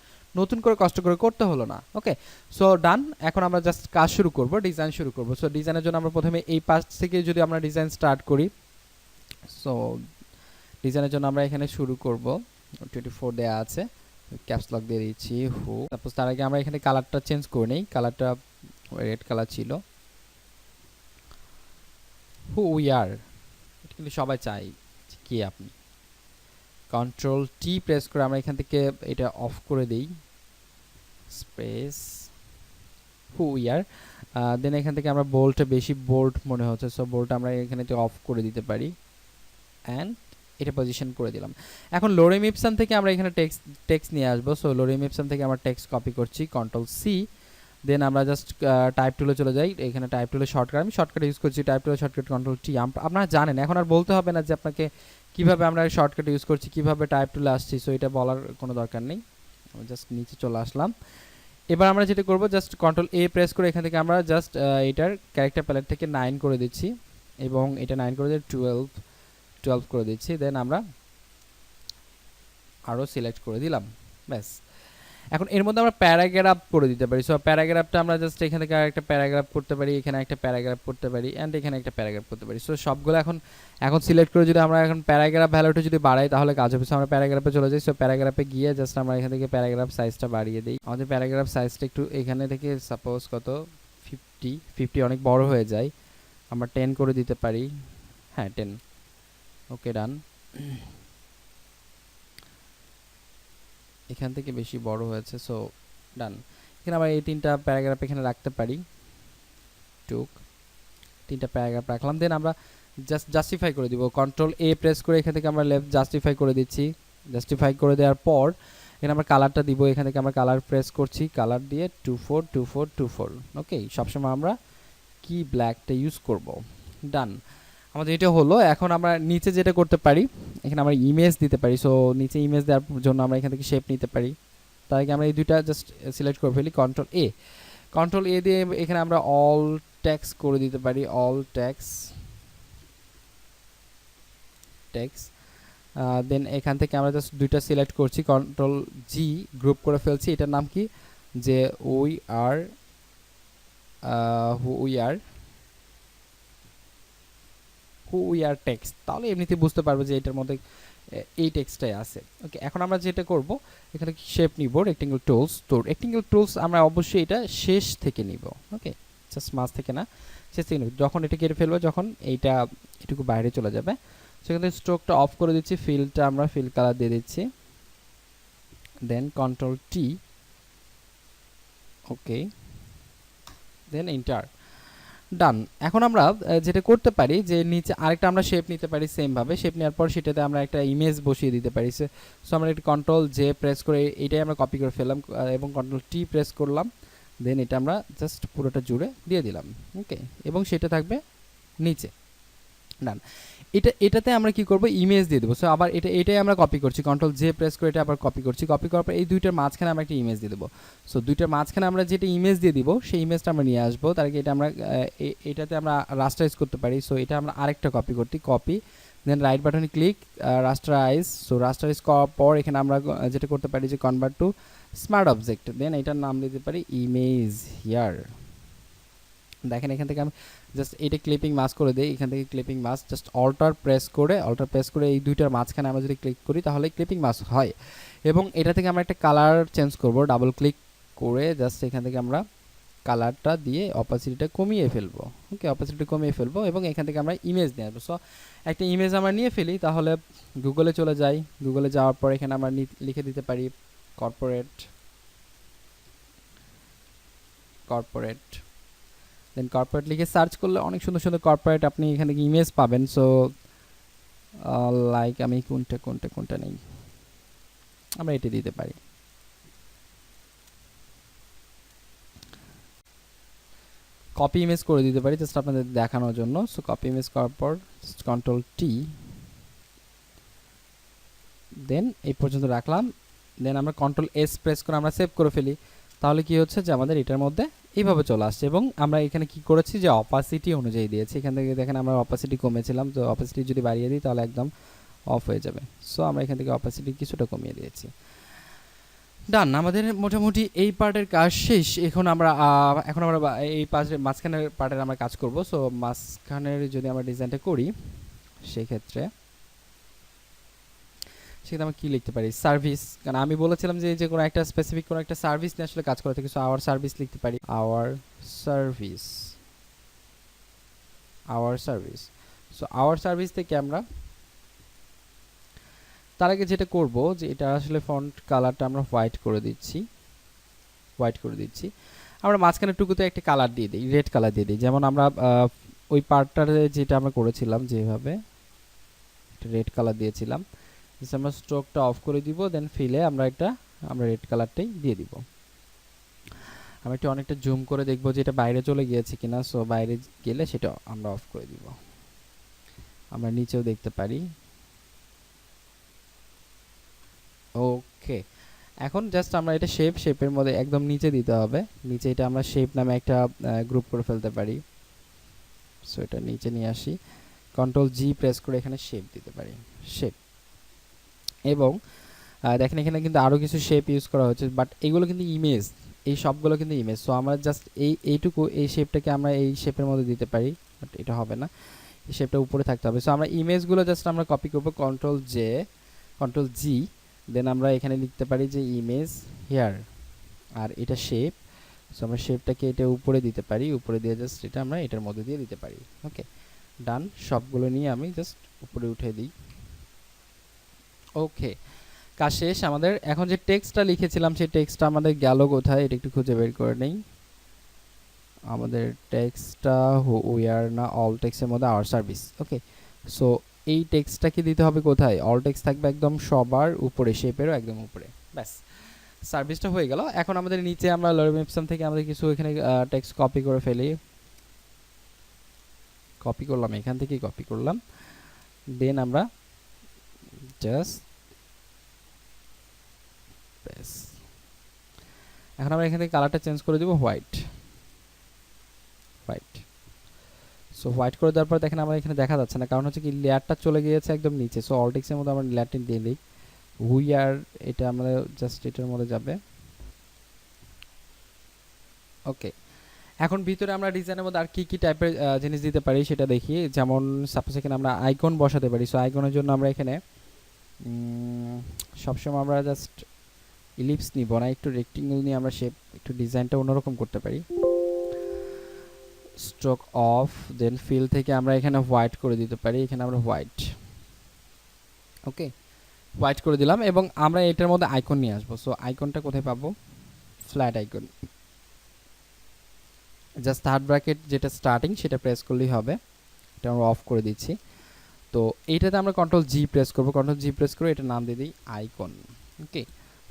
S1: নতুন করে কষ্ট করে করতে হলো না। ওকে, সো ডান। এখন আমরা জাস্ট কাজ শুরু করব, ডিজাইন শুরু করব। সো ডিজাইনের জন্য আমরা প্রথমে এই পাশ থেকে যদি আমরা ডিজাইন স্টার্ট করি, সো ডিজাইনের জন্য আমরা এখানে শুরু করব, 24 দেয়া আছে, ক্যাপস লক দিয়ে দিচ্ছি হু। তারপর তার আগে আমরা এখানে কালারটা চেঞ্জ করে নেই, কালারটা রেড কালার ছিল, হু উই আর, এটা কিন্তু সবাই চাই কি আপনি। কন্ট্রোল টি প্রেস করে আমরা এখান থেকে এটা অফ করে দেই, স্পেস হু উই আর। দেন এখান থেকে আমরা বোল্ডটা বেশি বোল্ড মনে হচ্ছে, সো বোল্ডটা আমরা এখানে অফ করে দিতে পারি, অ্যান্ড এটা পজিশন করে দিলাম। এখন লোরেম ইপসন থেকে আমরা এখানে টেক্সট নিয়ে আসবো। সো লোরেম ইপসন থেকে আমরা টেক্সট কপি করছি, কন্ট্রোল সি। দেন আমরা জাস্ট টাইপ টুলে চলে যাই, এখানে টাইপ টুলে শর্টকাট, আমি শর্টকাট ইউজ করছি, টাইপ টুলে শর্টকাট কন্ট্রোল টি। আপনারা জানেন, এখন আর বলতে হবে না যে আপনাকে কিভাবে আমরা শর্টকাট ইউজ করছি, কিভাবে টাইপ টুলে আসছি, সো এটা বলার কোনো দরকার নেই। জাস্ট নিচে চলে আসলাম। এবার আমরা যেটা করব, জাস্ট কন্ট্রোল এ প্রেস করে এখান থেকে আমরা জাস্ট এটার ক্যারেক্টার প্যালেট থেকে 9 করে দিচ্ছি, এবং এটা 9 করে দিয়ে 12 করে দিচ্ছি। দেন আমরা আরও সিলেক্ট করে দিলাম, ব্যাস। এখন এর মধ্যে আমরা প্যারাগ্রাফ করে দিতে পারি। সো প্যারাগ্রাফটা আমরা জাস্ট এখান থেকে একটা প্যারাগ্রাফ করতে পারি, এখানে একটা প্যারাগ্রাফ করতে পারি, অ্যান্ড এখানে একটা প্যারাগ্রাফ করতে পারি। সো সবগুলো এখন সিলেক্ট করে যদি আমরা এখন প্যারাগ্রাফ ভ্যালুটা যদি বাড়াই তাহলে কাজ হবে। সো আমরা প্যারাগ্রাফে চলে যাই। সো প্যারাগ্রাফে গিয়ে জাস্ট আমরা এখান থেকে প্যারাগ্রাফ সাইজটা বাড়িয়ে দিই। আমাদের প্যারাগ্রাফ সাইজটা একটু এখানে থেকে সাপোজ কত 50 অনেক বড় হয়ে যায়, আমরা 10 করে দিতে পারি, হ্যাঁ 10। ওকে, ডান। এখান থেকে বেশি বড় হয়েছে, সো ডান। এখানে আমরা এই 3টা প্যারাগ্রাফ এখানে রাখতে পারি, টুক 3টা প্যারাগ্রাফ রাখলাম। দেন আমরা জাস্ট জাস্টিফাই করে দিব, কন্ট্রোল এ প্রেস করে এখান থেকে আমরা লেফট জাস্টিফাই করে দিচ্ছি। জাস্টিফাই করে দেওয়ার পর এখানে আমরা কালারটা দিব, এখান থেকে আমরা কালার প্রেস করছি, কালার দিয়ে 242424। ওকে, সবসময় আমরা কি ব্ল্যাকটা ইউজ করব, ডান। আমাদের এটা হলো। এখন আমরা নিচে যেটা করতে পারি, এখানে আমরা ইমেজ দিতে পারি। সো নিচে ইমেজ দেওয়ার জন্য আমরা এখান থেকে শেপ নিতে পারি। তার আগে আমরা এই দুইটা জাস্ট সিলেক্ট করে ফেলি, কন্ট্রোল এ দিয়ে এখানে আমরা অল টেক্সট করে দিতে পারি, অল টেক্সট। দেন এখান থেকে আমরা জাস্ট দুইটা সিলেক্ট করছি, কন্ট্রোল জি গ্রুপ করে ফেলছি। এটার নাম কি, যে we are who we are text, তাহলে এমনিতে বুঝতে পারবো যে এটার মধ্যে এই টেক্সটটাই আছে। ওকে, এখন আমরা যেটা করব এখানে শেপ নিব রেক্টেঙ্গেল টুলস। তো রেক্টেঙ্গেল টুলস আমরা অবশ্যই এটা শেষ থেকে নিব। ওকে, জাস্ট মাঝ থেকে না, শেষ থেকে নিব। যখন এটা কেটে ফেলবো, যখন এইটা এটুকু বাইরে চলে যাবে, সেখান থেকে স্ট্রোকটা অফ করে দিচ্ছি, ফিলটা আমরা ফিল কালার দিয়ে দিচ্ছি, দেন কন্ট্রোল টি, ওকে, দেন এন্টার, ডান। এখন আমরা যেটা করতে পারি যে নিচে আরেকটা আমরা শেপ নিতে পারি সেম ভাবে। শেপ নেওয়ার পর সেটাতে আমরা একটা ইমেজ বসিয়ে দিতে পারি। সো আমরা একটা কন্ট্রোল জে প্রেস করে এটাই আমরা কপি করে ফেললাম এবং কন্ট্রোল টি প্রেস করলাম, দেন এটা আমরা জাস্ট পুরোটা জুড়ে দিয়ে দিলাম। ওকে, এবং সেটা থাকবে নিচে, ডান। এটাতে আমরা কি করব, ইমেজ দিয়ে দেবো। সো আবার এটাই আমরা কপি করছি, কন্ট্রোল জে প্রেস করে এটা আবার কপি করছি। কপি করার পর এই দুইটার মাঝখানে আমরা একটা ইমেজ দিয়ে দেবো। সো দুইটার মাঝখানে আমরা যেটা ইমেজ দিয়ে দিব সেই ইমেজটা আমরা নিয়ে আসবো। তার আগে এটা আমরা এটাতে আমরা রাস্টারাইজ করতে পারি। সো এটা আমরা আরেকটা কপি করতে, কপি, দেন রাইট বাটনে ক্লিক, রাস্টারাইজ। সো রাস্টারাইজ করার পর এখানে আমরা যেটা করতে পারি যে কনভার্ট টু স্মার্ট অবজেক্ট, দেন এটার নাম দিতে পারি ইমেজ হিয়ার। দেখেন এখান থেকে আমি জাস্ট এটা ক্লিপিং মাস্ক করে দিই, এখান থেকে clipping mask just alt press করে এই দুইটার মাঝখানে আমরা যদি ক্লিক করি তাহলে ক্লিপিং মাস্ক হয়। এবং এটা থেকে আমরা একটা কালার চেঞ্জ করব, ডাবল ক্লিক করে জাস্ট এখান থেকে আমরা কালারটা দিয়ে অপাসিটিটা কমিয়ে ফেলবো। ওকে, অপাসিটি কমিয়ে ফেলবো এবং এখান থেকে আমরা ইমেজ নিয়ে আসবো। সো একটা ইমেজ আমরা নিয়ে ফেলি, তাহলে গুগলে চলে যাই। গুগলে যাওয়ার পর এখানে আমরা লিখে দিতে পারি কর্পোরেট, দেন কর্পোরেট লিখে সার্চ করলে অনেক সুন্দর সুন্দর কর্পোরেট আপনি এখানে ইমেজ পাবেন। সো লাইক আমি কোনটা নেই, আমরা এটা দিতে পারি। কপি ইমেজ করে দিতে পারি জাস্ট আপনাদের দেখানোর জন্য। সো কপি ইমেজ করার পর কন্ট্রোল টি, দেন এই পর্যন্ত রাখলাম, দেন আমরা কন্ট্রোল এস প্রেস করে আমরা সেভ করে ফেলি। তাহলে কি হচ্ছে যে আমাদের এটার মধ্যে এইভাবে চলে আসছে। এবং আমরা এখানে কি করেছি যে অপাসিটি অনুযায়ী দিয়েছি। এখান থেকে দেখেন আমরা অপাসিটি কমেছিলাম, তো অপাসিটি যদি বাড়িয়ে দিই তাহলে একদম অফ হয়ে যাবে। সো আমরা এখান থেকে অপাসিটি কিছুটা কমিয়ে দিয়েছি, ডান। আমাদের মোটামুটি এই পার্টের কাজ শেষ। এখন আমরা এই মাঝখানের পার্টের আমরা কাজ করব। সো মাঝখানের যদি আমরা ডিজাইনটা করি সেক্ষেত্রে আমরা কি লিখতে পারি, সার্ভিস। কারণ আমি বলেছিলাম যে কোনো একটা স্পেসিফিক কোনো একটা সার্ভিস নিয়ে আসলে কাজ করা থাকে। সো আওয়ার সার্ভিস লিখতে পারি, our service. So our service থেকে আমরা তার আগে যেটা করব যে এটা আসলে ফন্ট কালারটা আমরা হোয়াইট করে দিচ্ছি। আমরা মাঝখানের টুকুতে একটা কালার দিয়ে দিই, রেড কালার দিয়ে দিই। যেমন আমরা ওই পার্টটারে যেটা আমরা করেছিলাম যেভাবে রেড কালার দিয়েছিলাম, আমরা স্ট্রোকটা অফ করে দিব, দেন ফিলে আমরা রেড কালারটাই দিয়ে দিব। আমি একটু অনেকটা জুম করে দেখবো যে এটা বাইরে চলে গিয়েছে কিনা। সো বাইরে গেলে সেটা আমরা অফ করে দিব। আমরা নিচেও দেখতে পারি। ওকে, এখন জাস্ট আমরা এটা শেপের মধ্যে একদম নিচে দিতে হবে। নিচে এটা আমরা শেপ নামে একটা গ্রুপ করে ফেলতে পারি। সো এটা নিচে নিয়ে আসি, কন্ট্রোল জি প্রেস করে এখানে শেপ দিতে পারি, শেপ। এবং দেখেন এখানে কিন্তু আরও কিছু শেপ ইউজ করা হচ্ছে, বাট এগুলো কিন্তু ইমেজ, এই সবগুলো কিন্তু ইমেজ। সো আমরা জাস্ট এইটুকু এই শেপটাকে আমরা এই শেপের মধ্যে দিতে পারি, বাট এটা হবে না, এই শেপটা উপরে থাকতে হবে। সো আমরা ইমেজগুলো জাস্ট আমরা কপি করব, কন্ট্রোল জি, দেন আমরা এখানে লিখতে পারি যে ইমেজ হেয়ার, আর এটা শেপ। সো আমরা শেপটাকে এটা উপরে দিতে পারি, উপরে দিয়ে জাস্ট এটা আমরা এটার মধ্যে দিয়ে দিতে পারি। ওকে, ডান। সবগুলো নিয়ে আমি জাস্ট উপরে উঠে দিই। ওকে, কাজ শেষ আমাদের। এখন যে টেক্সটটা লিখেছিলাম সেই টেক্সটটা আমাদের গেল কোথায়, এটা একটু খুঁজে বের করে নেই। আমাদের টেক্সটটা উই আর না, অল টেক্সটের মধ্যে আওয়ার সার্ভিস। ওকে, সো এই টেক্সটটাকে দিতে হবে কোথায়, অল টেক্সট থাকবে একদম সবার উপরে, শেপেরও একদম উপরে। ব্যাস, সার্ভিসটা হয়ে গেল। এখন আমাদের নিচে আমরা লরিম ইপসন থেকে আমাদের কিছু এখানে টেক্সট কপি করে ফেলি। কপি করলাম, এখান থেকেই কপি করলাম, দেন আমরা জাস্ট ব্যাস। এখন আমরা এখান থেকে কালারটা চেঞ্জ করে দেবো হোয়াইট। সো হোয়াইট করে দেওয়ার পর দেখেন আমরা এখানে দেখা যাচ্ছে না, কারণ হচ্ছে কি লেয়ারটা চলে গিয়েছে একদম নিচে। সো অল টেক্সটের মধ্যে আমরা লেয়ারটা দিয়ে দিই, উই আর, এটা আমরা জাস্ট এটার মধ্যে যাবে। ওকে, এখন ভিতরে আমরা ডিজাইনের মধ্যে আর কি কি টাইপের জিনিস দিতে পারি সেটা দেখি। যেমন সাপোজ এখানে আমরা আইকন বসাতে পারি। সো আইকনের জন্য আমরা এখানে সবসময় আমরা জাস্ট ইলিপস নিব না, একটু রেক্টেঙ্গল নিয়ে আমরা শেপ একটু ডিজাইনটা অন্যরকম করতে পারি। স্ট্রোক অফ, দেন ফিল থেকে আমরা এখানে হোয়াইট করে দিতে পারি। এখানে আমরা হোয়াইট, ওকে, হোয়াইট করে দিলাম এবং আমরা এটার মধ্যে আইকন নিয়ে আসবো। সো আইকনটা কোথায় পাবো? Flat icon, just third bracket যেটা স্টার্টিং সেটা প্রেস করলেই হবে। এটা আমরা অফ করে দিচ্ছি। তো এইটাতে আমরা কন্ট্রোল জি প্রেস করব, কন্ট্রোল জি প্রেস করে এটা নাম দিয়ে দিই আইকন, ওকে।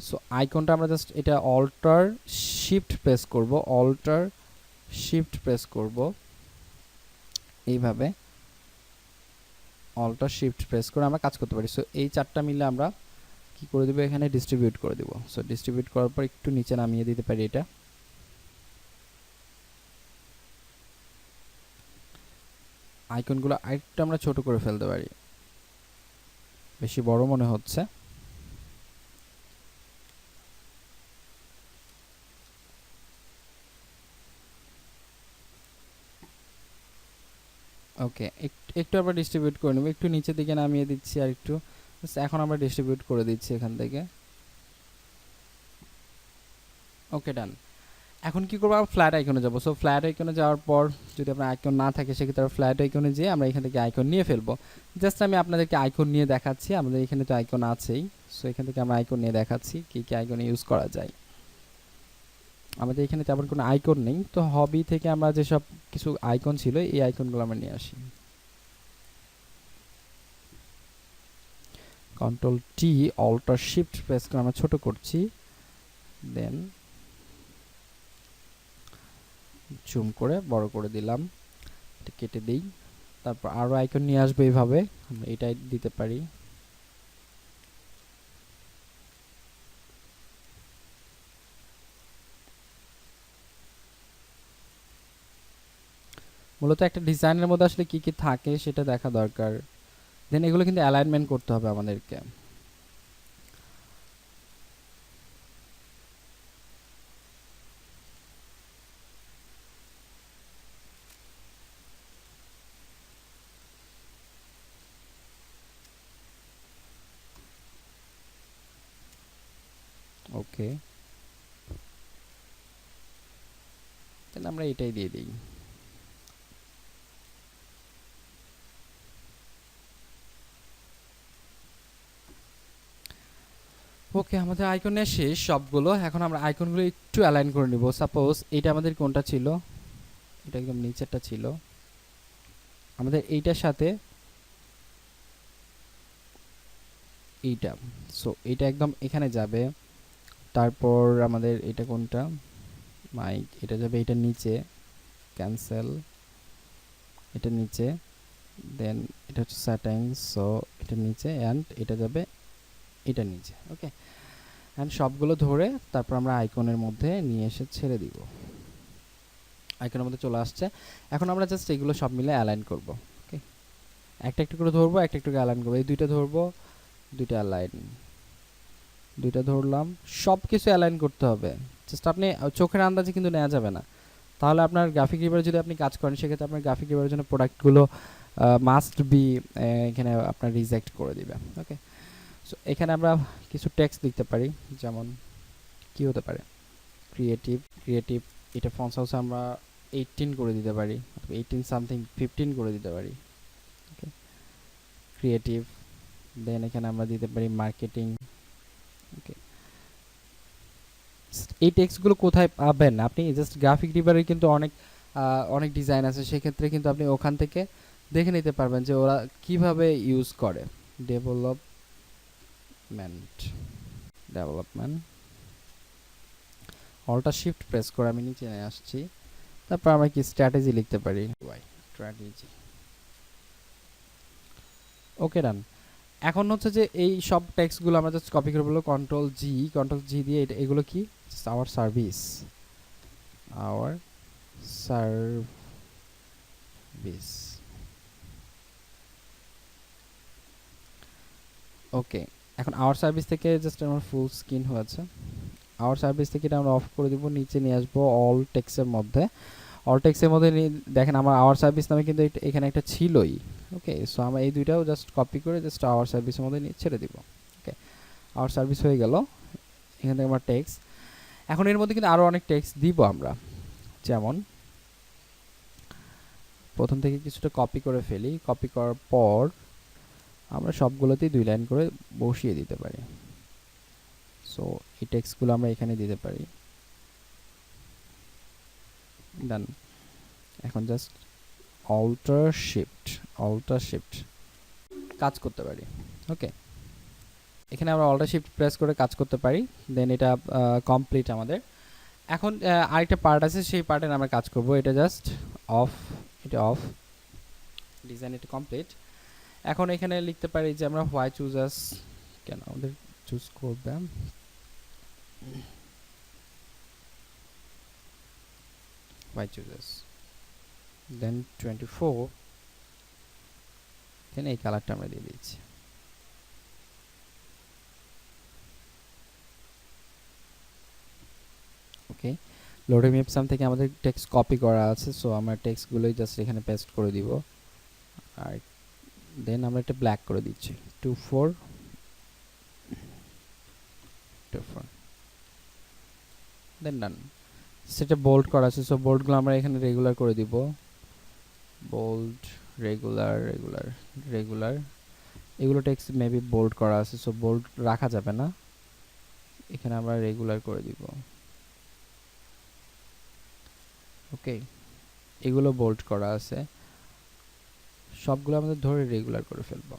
S1: সো আইকনটা আমরা জাস্ট এটা অল্টার শিফট প্রেস করব, অল্টার শিফট প্রেস করব এইভাবে, অল্টার শিফট প্রেস করে আমরা কাজ করতে পারি। সো এই চারটা মিলে আমরা কি করে দেব, এখানে ডিস্ট্রিবিউট করে দেব। সো ডিস্ট্রিবিউট করার পর একটু নিচে নামিয়ে দিতে পারি। এটা আইকনগুলো আরেকটু আমরা ছোট করে ফেলতে পারি, বেশি বড় মনে হচ্ছে। ওকে, একটু আবার ডিস্ট্রিবিউট করে নেব, একটু নিচের দিকে নামিয়ে দিচ্ছি আর একটু। এখন আমরা ডিস্ট্রিবিউট করে দিচ্ছি এখান থেকে, ওকে ডান। এখন কি করবো, আমরা ফ্ল্যাট আইকনে যাবো। সো ফ্ল্যাট আইকনে যাওয়ার পর যদি আপনার আইকন না থাকে সেক্ষেত্রে ফ্ল্যাট আইকনে যেয়ে আমরা এখান থেকে আইকন নিয়ে ফেলবো। জাস্ট আমি আপনাদেরকে আইকন নিয়ে দেখাচ্ছি, আমাদের এখানে তো আইকন আছেই। সো এখান থেকে আমরা আইকন নিয়ে দেখাচ্ছি কি কি আইকন ইউজ করা যায়। আমাদের এখানে তেমন কোনো আইকন নেই, তো হবি থেকে আমরা যেসব কিছু আইকন ছিল এই আইকনগুলো আমরা নিয়ে আসি। Control T alt shift press করে আমরা ছোট করছি, দেন জুম করে বড় করে দিলাম, এটা কেটে দিই। তারপর আরো আইকন নিয়ে আসবো এইভাবে, আমরা এটাই দিতে পারি। মূলত একটা ডিজাইনের মধ্যে আসলে কি কি থাকে সেটা দেখা দরকার। দেন এগুলো কিন্তু অ্যালাইনমেন্ট করতে হবে আমাদেরকে। ওকে, তাহলে আমরা এটাই দিয়ে দিই। ওকে, আমাদের আইকনে শেষ সবগুলো। এখন আমরা আইকনগুলো একটু অ্যালাইন করে নিব। সাপোজ এটা আমাদের কোনটা ছিল, এটা একদম নিচেরটা ছিল, আমাদের এইটার সাথে এইটা। সো এটা একদম এখানে যাবে। তারপর আমাদের এটা কোনটা, মাইক, এটা যাবে এটার নিচে, ক্যান্সেল, এটা নিচে, দেন এটা হচ্ছে সেটিংস, সো এটা নিচে, অ্যান্ড এটা যাবে এটা নিচে, ওকে। অ্যান্ড সবগুলো ধরে তারপর আমরা আইকনের মধ্যে নিয়ে এসে ছেড়ে দিব। আইকনের মধ্যে চলে আসছে। এখন আমরা জাস্ট এগুলো সব মিলে অ্যালাইন করব, ওকে। একটা একটা করে ধরবো, একটা একটু অ্যালাইন করবো। এই দুইটা ধরবো, দুইটা অ্যালাইন, দুইটা ধরলাম, সব কিছু অ্যালাইন করতে হবে। জাস্ট আপনি চোখের আন্দাজে কিন্তু নেওয়া যাবে না, তাহলে আপনার গ্রাফিক রিভারে যদি আপনি কাজ করেন সেক্ষেত্রে আপনার গ্রাফিক রিভারের জন্য প্রোডাক্টগুলো মাস্ট বি এখানে আপনার রিজেক্ট করে দিবে, ওকে। সো এখানে আমরা কিছু টেক্সট লিখতে পারি, যেমন কি হতে পারে, ক্রিয়েটিভ, ক্রিয়েটিভ, এটা ফন্ট সাইজ আমরা 18 করে দিতে পারি, 18 সামথিং 15 করে দিতে পারি, ওকে। ক্রিয়েটিভ, দেন এখানে আমরা দিতে পারি মার্কেটিং, ওকে। এই টেক্সটগুলো কোথায় পাবেন আপনি? জাস্ট গ্রাফিক রিভারে কিন্তু অনেক অনেক ডিজাইন আছে, সেক্ষেত্রে কিন্তু আপনি ওখান থেকে দেখে নিতে পারবেন যে ওরা কিভাবে ইউজ করে। Development, development, alt shift press করে আমি নিচে নিয়ে আসছি। তারপর আমরা কি স্ট্র্যাটেজি লিখতে পারি, ওয়াই স্ট্র্যাটেজি, ওকে ডান। এখন হচ্ছে যে এই সব টেক্সটগুলো আমরা জাস্ট কপি করে বলবো, কন্ট্রোল জি দিয়ে এগুলো কি, আওয়ার সার্ভিস, আওয়ার সার্ভিস, ওকে। এখন আওয়ার সার্ভিস থেকে জাস্ট আমার ফুল স্ক্রিন হয়েছে। আওয়ার সার্ভিস থেকে এটা আমরা অফ করে দিব, নিচে নিয়ে আসবো অল টেক্সটের মধ্যে। অল টেক্সটের মধ্যে দেখেন আমার আওয়ার সার্ভিস নামে কিন্তু এখানে একটা ছিলই। ওকে, সো আমরা এই দুইটাও জাস্ট কপি করে জাস্ট আওয়ার সার্ভিসের মধ্যে ছেড়ে দিব। ওকে, আওয়ার সার্ভিস হয়ে গেল। এখান থেকে আমার টেক্সট, এখন এর মধ্যে কিন্তু আরও অনেক টেক্সট দিব আমরা। যেমন প্রথম থেকে কিছুটা কপি করে ফেলি, কপি করার পর আমরা সবগুলোতেই 2 লাইন করে বসিয়ে দিতে পারি। সো এই টেক্সটগুলো আমরা এখানে দিতে পারি। ডান। এখন জাস্ট অল্টার শিফট কাজ করতে পারি। ওকে, এখানে আমরা অল্টার শিফট প্রেস করে কাজ করতে পারি। দেন এটা কমপ্লিট আমাদের। এখন আরেকটা পার্ট আছে, সেই পার্টে আমরা কাজ করব। এটা জাস্ট অফ, এটা অফ, ডিজাইন এটা কমপ্লিট। এখন এখানে লিখতে পারি যে আমরা হোয়াই চুজ আস, কেন আমাদের চুজ করবে হোয়াই চুজ আস, দেন 24, দেন এই কালারটা আমরা দিয়ে দিচ্ছি। ওকে, লোডিং ইপসাম থেকে আমাদের টেক্সট কপি করা আছে, সো আমরা টেক্সটগুলোই জাস্ট এখানে পেস্ট করে দিব। আর দেন আমরা এটা ব্ল্যাক করে দিচ্ছি 24, দেন ডান। সেটা বোল্ড করা আছে, সো বোল্ডগুলো আমরা এখানে রেগুলার করে দিব। বোল্ড, রেগুলার, এগুলো টেক্সট মেবি বোল্ড করা আছে, সো বোল্ড রাখা যাবে না, এখানে আমরা রেগুলার করে দিব। ওকে, এগুলো বোল্ড করা আছে, সবগুলো আমাদের ধরে রেগুলার করে ফেলবো।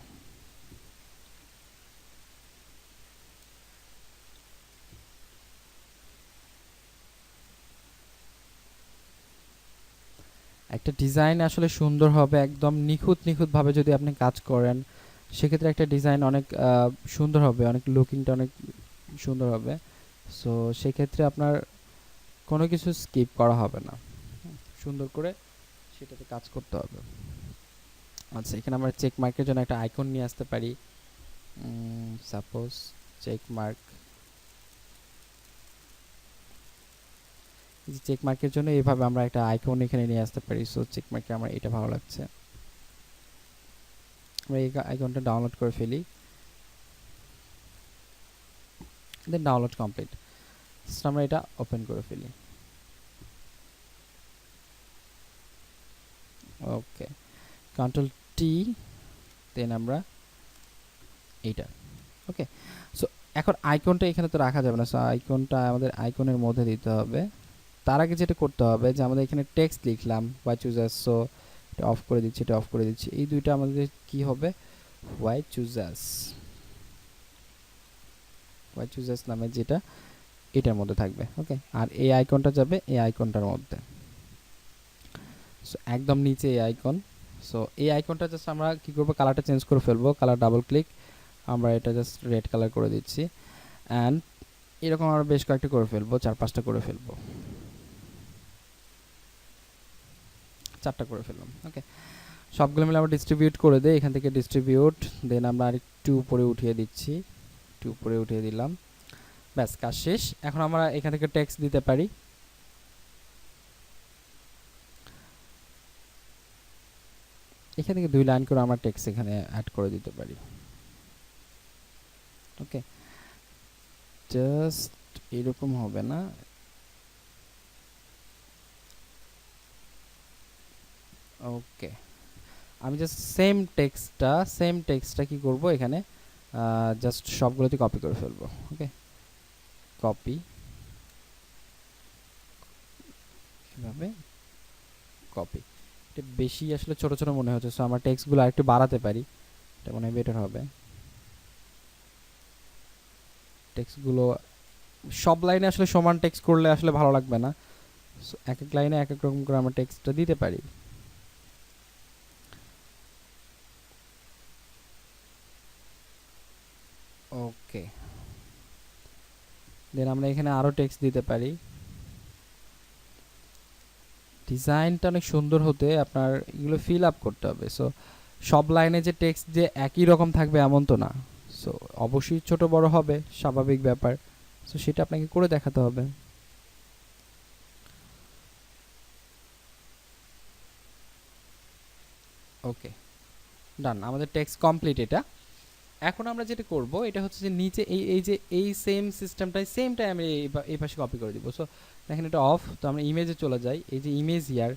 S1: একটা ডিজাইন আসলে সুন্দর হবে, একদম নিখুঁতভাবে যদি আপনি কাজ করেন, সেক্ষেত্রে একটা ডিজাইন অনেক সুন্দর হবে, অনেক লুকিংটা অনেক সুন্দর হবে। সো সেক্ষেত্রে আপনার কোনো কিছু স্কিপ করা হবে না, সুন্দর করে সেটাতে কাজ করতে হবে। আচ্ছা, এখানে আমরা চেক মার্কের জন্য একটা আইকন নিয়ে আসতে পারি। সাপোজ চেক মার্ক, চেক মার্কের জন্য এইভাবে আমরা একটা আইকন এখানে নিয়ে আসতে পারি। সো চেক মার্কে আমার এটা ভালো লাগছে, আমরা এই আইকনটা ডাউনলোড করে ফেলি, দেন ডাউনলোড কমপ্লিট। আমরা এটা ওপেন করে ফেলি। ওকে, কন্ট্রোল টি, দেন আমরা এইটা। ওকে, সো এখন আইকনটা এখানে তো রাখা যাবে না, সো আইকনটা আমাদের আইকনের মধ্যে দিতে হবে। তার আগে যেটা করতে হবে যে আমাদের এখানে টেক্সট লিখলাম হোয়াই চুজাস, সো এটা অফ করে দিচ্ছি, এটা অফ করে দিচ্ছি। এই দুইটা আমাদের কি হবে, হোয়াই চুজাস নামে যেটা এটার মধ্যে থাকবে। ওকে, আর এই আইকনটা যাবে এই আইকনটার মধ্যে, সো একদম নিচে এই আইকন। সো এই আইকনটা জাস্ট আমরা কি করব, কালারটা চেঞ্জ করে ফেলবো। কালার ডাবল ক্লিক, আমরা এটা জাস্ট রেড কালার করে দিচ্ছি। অ্যান্ড এরকম আমরা বেশ কয়েকটা করে ফেলবো, 4-5টা করে ফেলবো, 4টা করে ফেললাম। ওকে, সবগুলো মিলে আমরা ডিস্ট্রিবিউট করে দেই, এখান থেকে ডিস্ট্রিবিউট, দেন আমরা আরেকটু উপরে উঠিয়ে দিচ্ছি, একটু উপরে উঠিয়ে দিলাম, ব্যাস কাজ শেষ। এখন আমরা এখান থেকে টেক্সট দিতে পারি। এখান থেকে 2 লাইন করে আমরা টেক্সট এখানে অ্যাড করে দিতে পারি। ওকে, জাস্ট এরকম হবে না, ওকে, আমি জাস্ট সেম টেক্সটটা কি করব, এখানে জাস্ট সবগুলোতে কপি করে ফেলবো। ওকে, কপি, এভাবে কপি। এটা বেশি আসলে ছোট ছোট মনে হচ্ছে, সো আমরা টেক্সটগুলো আরেকটু বাড়াতে পারি, এটা মনে হয় বেটার হবে। টেক্সটগুলো সব লাইনে আসলে সমান টেক্সট করলে আসলে ভালো লাগবে না, সো এক এক লাইনে এক এক রকম করে আমরা টেক্সটটা দিতে পারি। ওকে, দেন আমরা এখানে আরো টেক্সট দিতে পারি। ডিজাইনটা অনেক সুন্দর হতে আপনার এগুলো ফিল আপ করতে হবে। সো সব লাইনে যে টেক্সট যে একই রকম থাকবে এমন তো না, সো অবশ্যই ছোট বড় হবে, স্বাভাবিক ব্যাপার। সো সেটা আপনাকে করে দেখাতে হবে। ওকে, ডান, আমাদের টেক্সট কমপ্লিট এটা। এখন আমরা যেটা করব এটা হচ্ছে যে নিচে এই যে এই সেম সিস্টেমটাই আমি এই পাশে কপি করে দিব। সো দেখেন এটা অফ, তো আমরা ইমেজে চলে যাই, এই যে ইমেজ ইয়ার,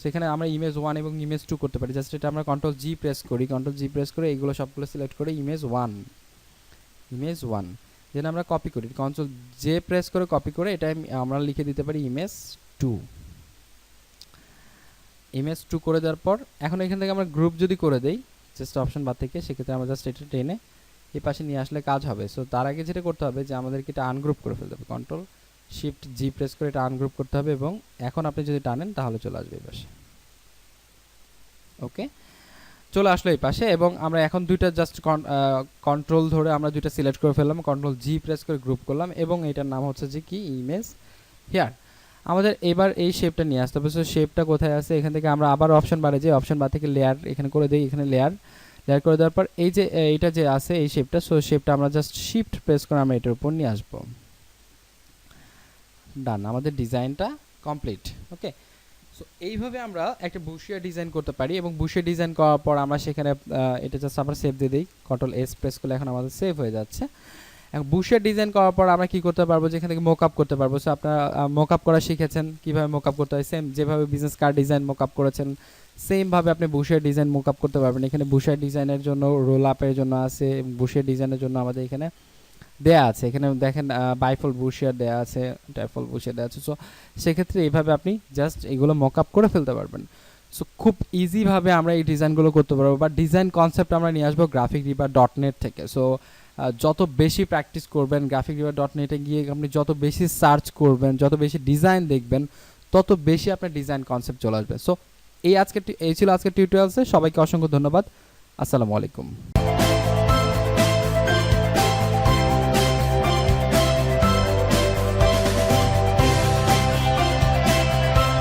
S1: সেখানে আমরা ইমেজ 1 এবং ইমেজ 2 করতে পারি। জাস্ট এটা আমরা কন্ট্রোল জি প্রেস করি, কন্ট্রোল জি প্রেস করে এইগুলো সবগুলো সিলেক্ট করে ইমেজ 1 দেন আমরা কপি করি, কন্ট্রোল জে প্রেস করে কপি করে এটা আমরা লিখে দিতে পারি ইমেজ 2 করে দেওয়ার পর এখন এখান থেকে আমরা গ্রুপ যদি করে দেই জাস্ট অপশন বার থেকে, সেক্ষেত্রে আমরা জাস্ট এটা টেনে এই পাশে নিয়ে আসলে কাজ হবে। সো তার আগে যেটা করতে হবে যে আমাদেরকে এটা আনগ্রুপ করে ফেলতে হবে, কন্ট্রোল শিফট জি প্রেস করে এটা আনগ্রুপ করতে হবে এবং এখন আপনি যদি টানেন তাহলে চলে আসবে এই পাশে। ওকে, চলে আসলো এই পাশে এবং আমরা এখন দুইটা জাস্ট কন্ট্রোল ধরে আমরা দুইটা সিলেক্ট করে ফেললাম, কন্ট্রোল জি প্রেস করে গ্রুপ করলাম এবং এটার নাম হচ্ছে যে কি ইমেজ হিয়ার। আমাদের এবার এই শেপটা নিয়ে আসতে হবে। সো শেপটা কোথায় আছে, এখান থেকে আমরা আবার অপশন বারে যাই, অপশন বার থেকে লেয়ার এখানে করে দিই, এখানে লেয়ার করে দেওয়ার পর এই যে এইটা যে আছে এই শেপটা, সো শেপটা আমরা জাস্ট শিফট প্রেস করে আমরা এটার উপর নিয়ে আসবো। ডান, আমাদের ডিজাইনটা কমপ্লিট। ওকে, সো এইভাবে আমরা একটা বুশিয়া ডিজাইন করতে পারি এবং বুশিয়া ডিজাইন করার পর আমরা সেখানে এটা জাস্ট আমরা সেভ দিয়ে দিই, কন্ট্রোল এস প্রেস করলে এখন আমাদের সেভ হয়ে যাচ্ছে। এখন বুশিয়া ডিজাইন করার পর আমরা কি করতে পারবো, যেখান থেকে মোকআপ করতে পারবো। সো আপনারা মোকআপ করা শিখেছেন, কিভাবে মোকআপ করতে হয়, সেম যেভাবে বিজনেস কার্ড ডিজাইন মোকআপ করেছেন সেম ভাবে আপনি বুশিয়া ডিজাইন মোকআপ করতে পারবেন। এখানে বুশিয়া ডিজাইনের জন্য রোল আপের জন্য আছে, বুশিয়া ডিজাইনের জন্য আমাদের এখানে দেয়া আছে, এখানে দেখেন বাইফল বুশিয়া দেয়া আছে, টাইফল বুশিয়া দেয়া আছে। সো সেক্ষেত্রে এইভাবে আপনি জাস্ট এগুলো মকআপ করে ফেলতে পারবেন। সো খুব ইজিভাবে আমরা এই ডিজাইনগুলো করতে পারবো, বা ডিজাইন কনসেপ্ট আমরা নিয়ে আসবো গ্রাফিক রিভার .net থেকে। সো যত বেশি প্র্যাকটিস করবেন গ্রাফিক রিভার .net-এ গিয়ে আপনি যত বেশি সার্চ করবেন, যত বেশি ডিজাইন দেখবেন, তত বেশি আপনার ডিজাইন কনসেপ্ট চলে আসবে। সো এই ছিল আজকের টিউটোরিয়ালসে। সবাইকে অসংখ্য ধন্যবাদ। আসসালামু আলাইকুম।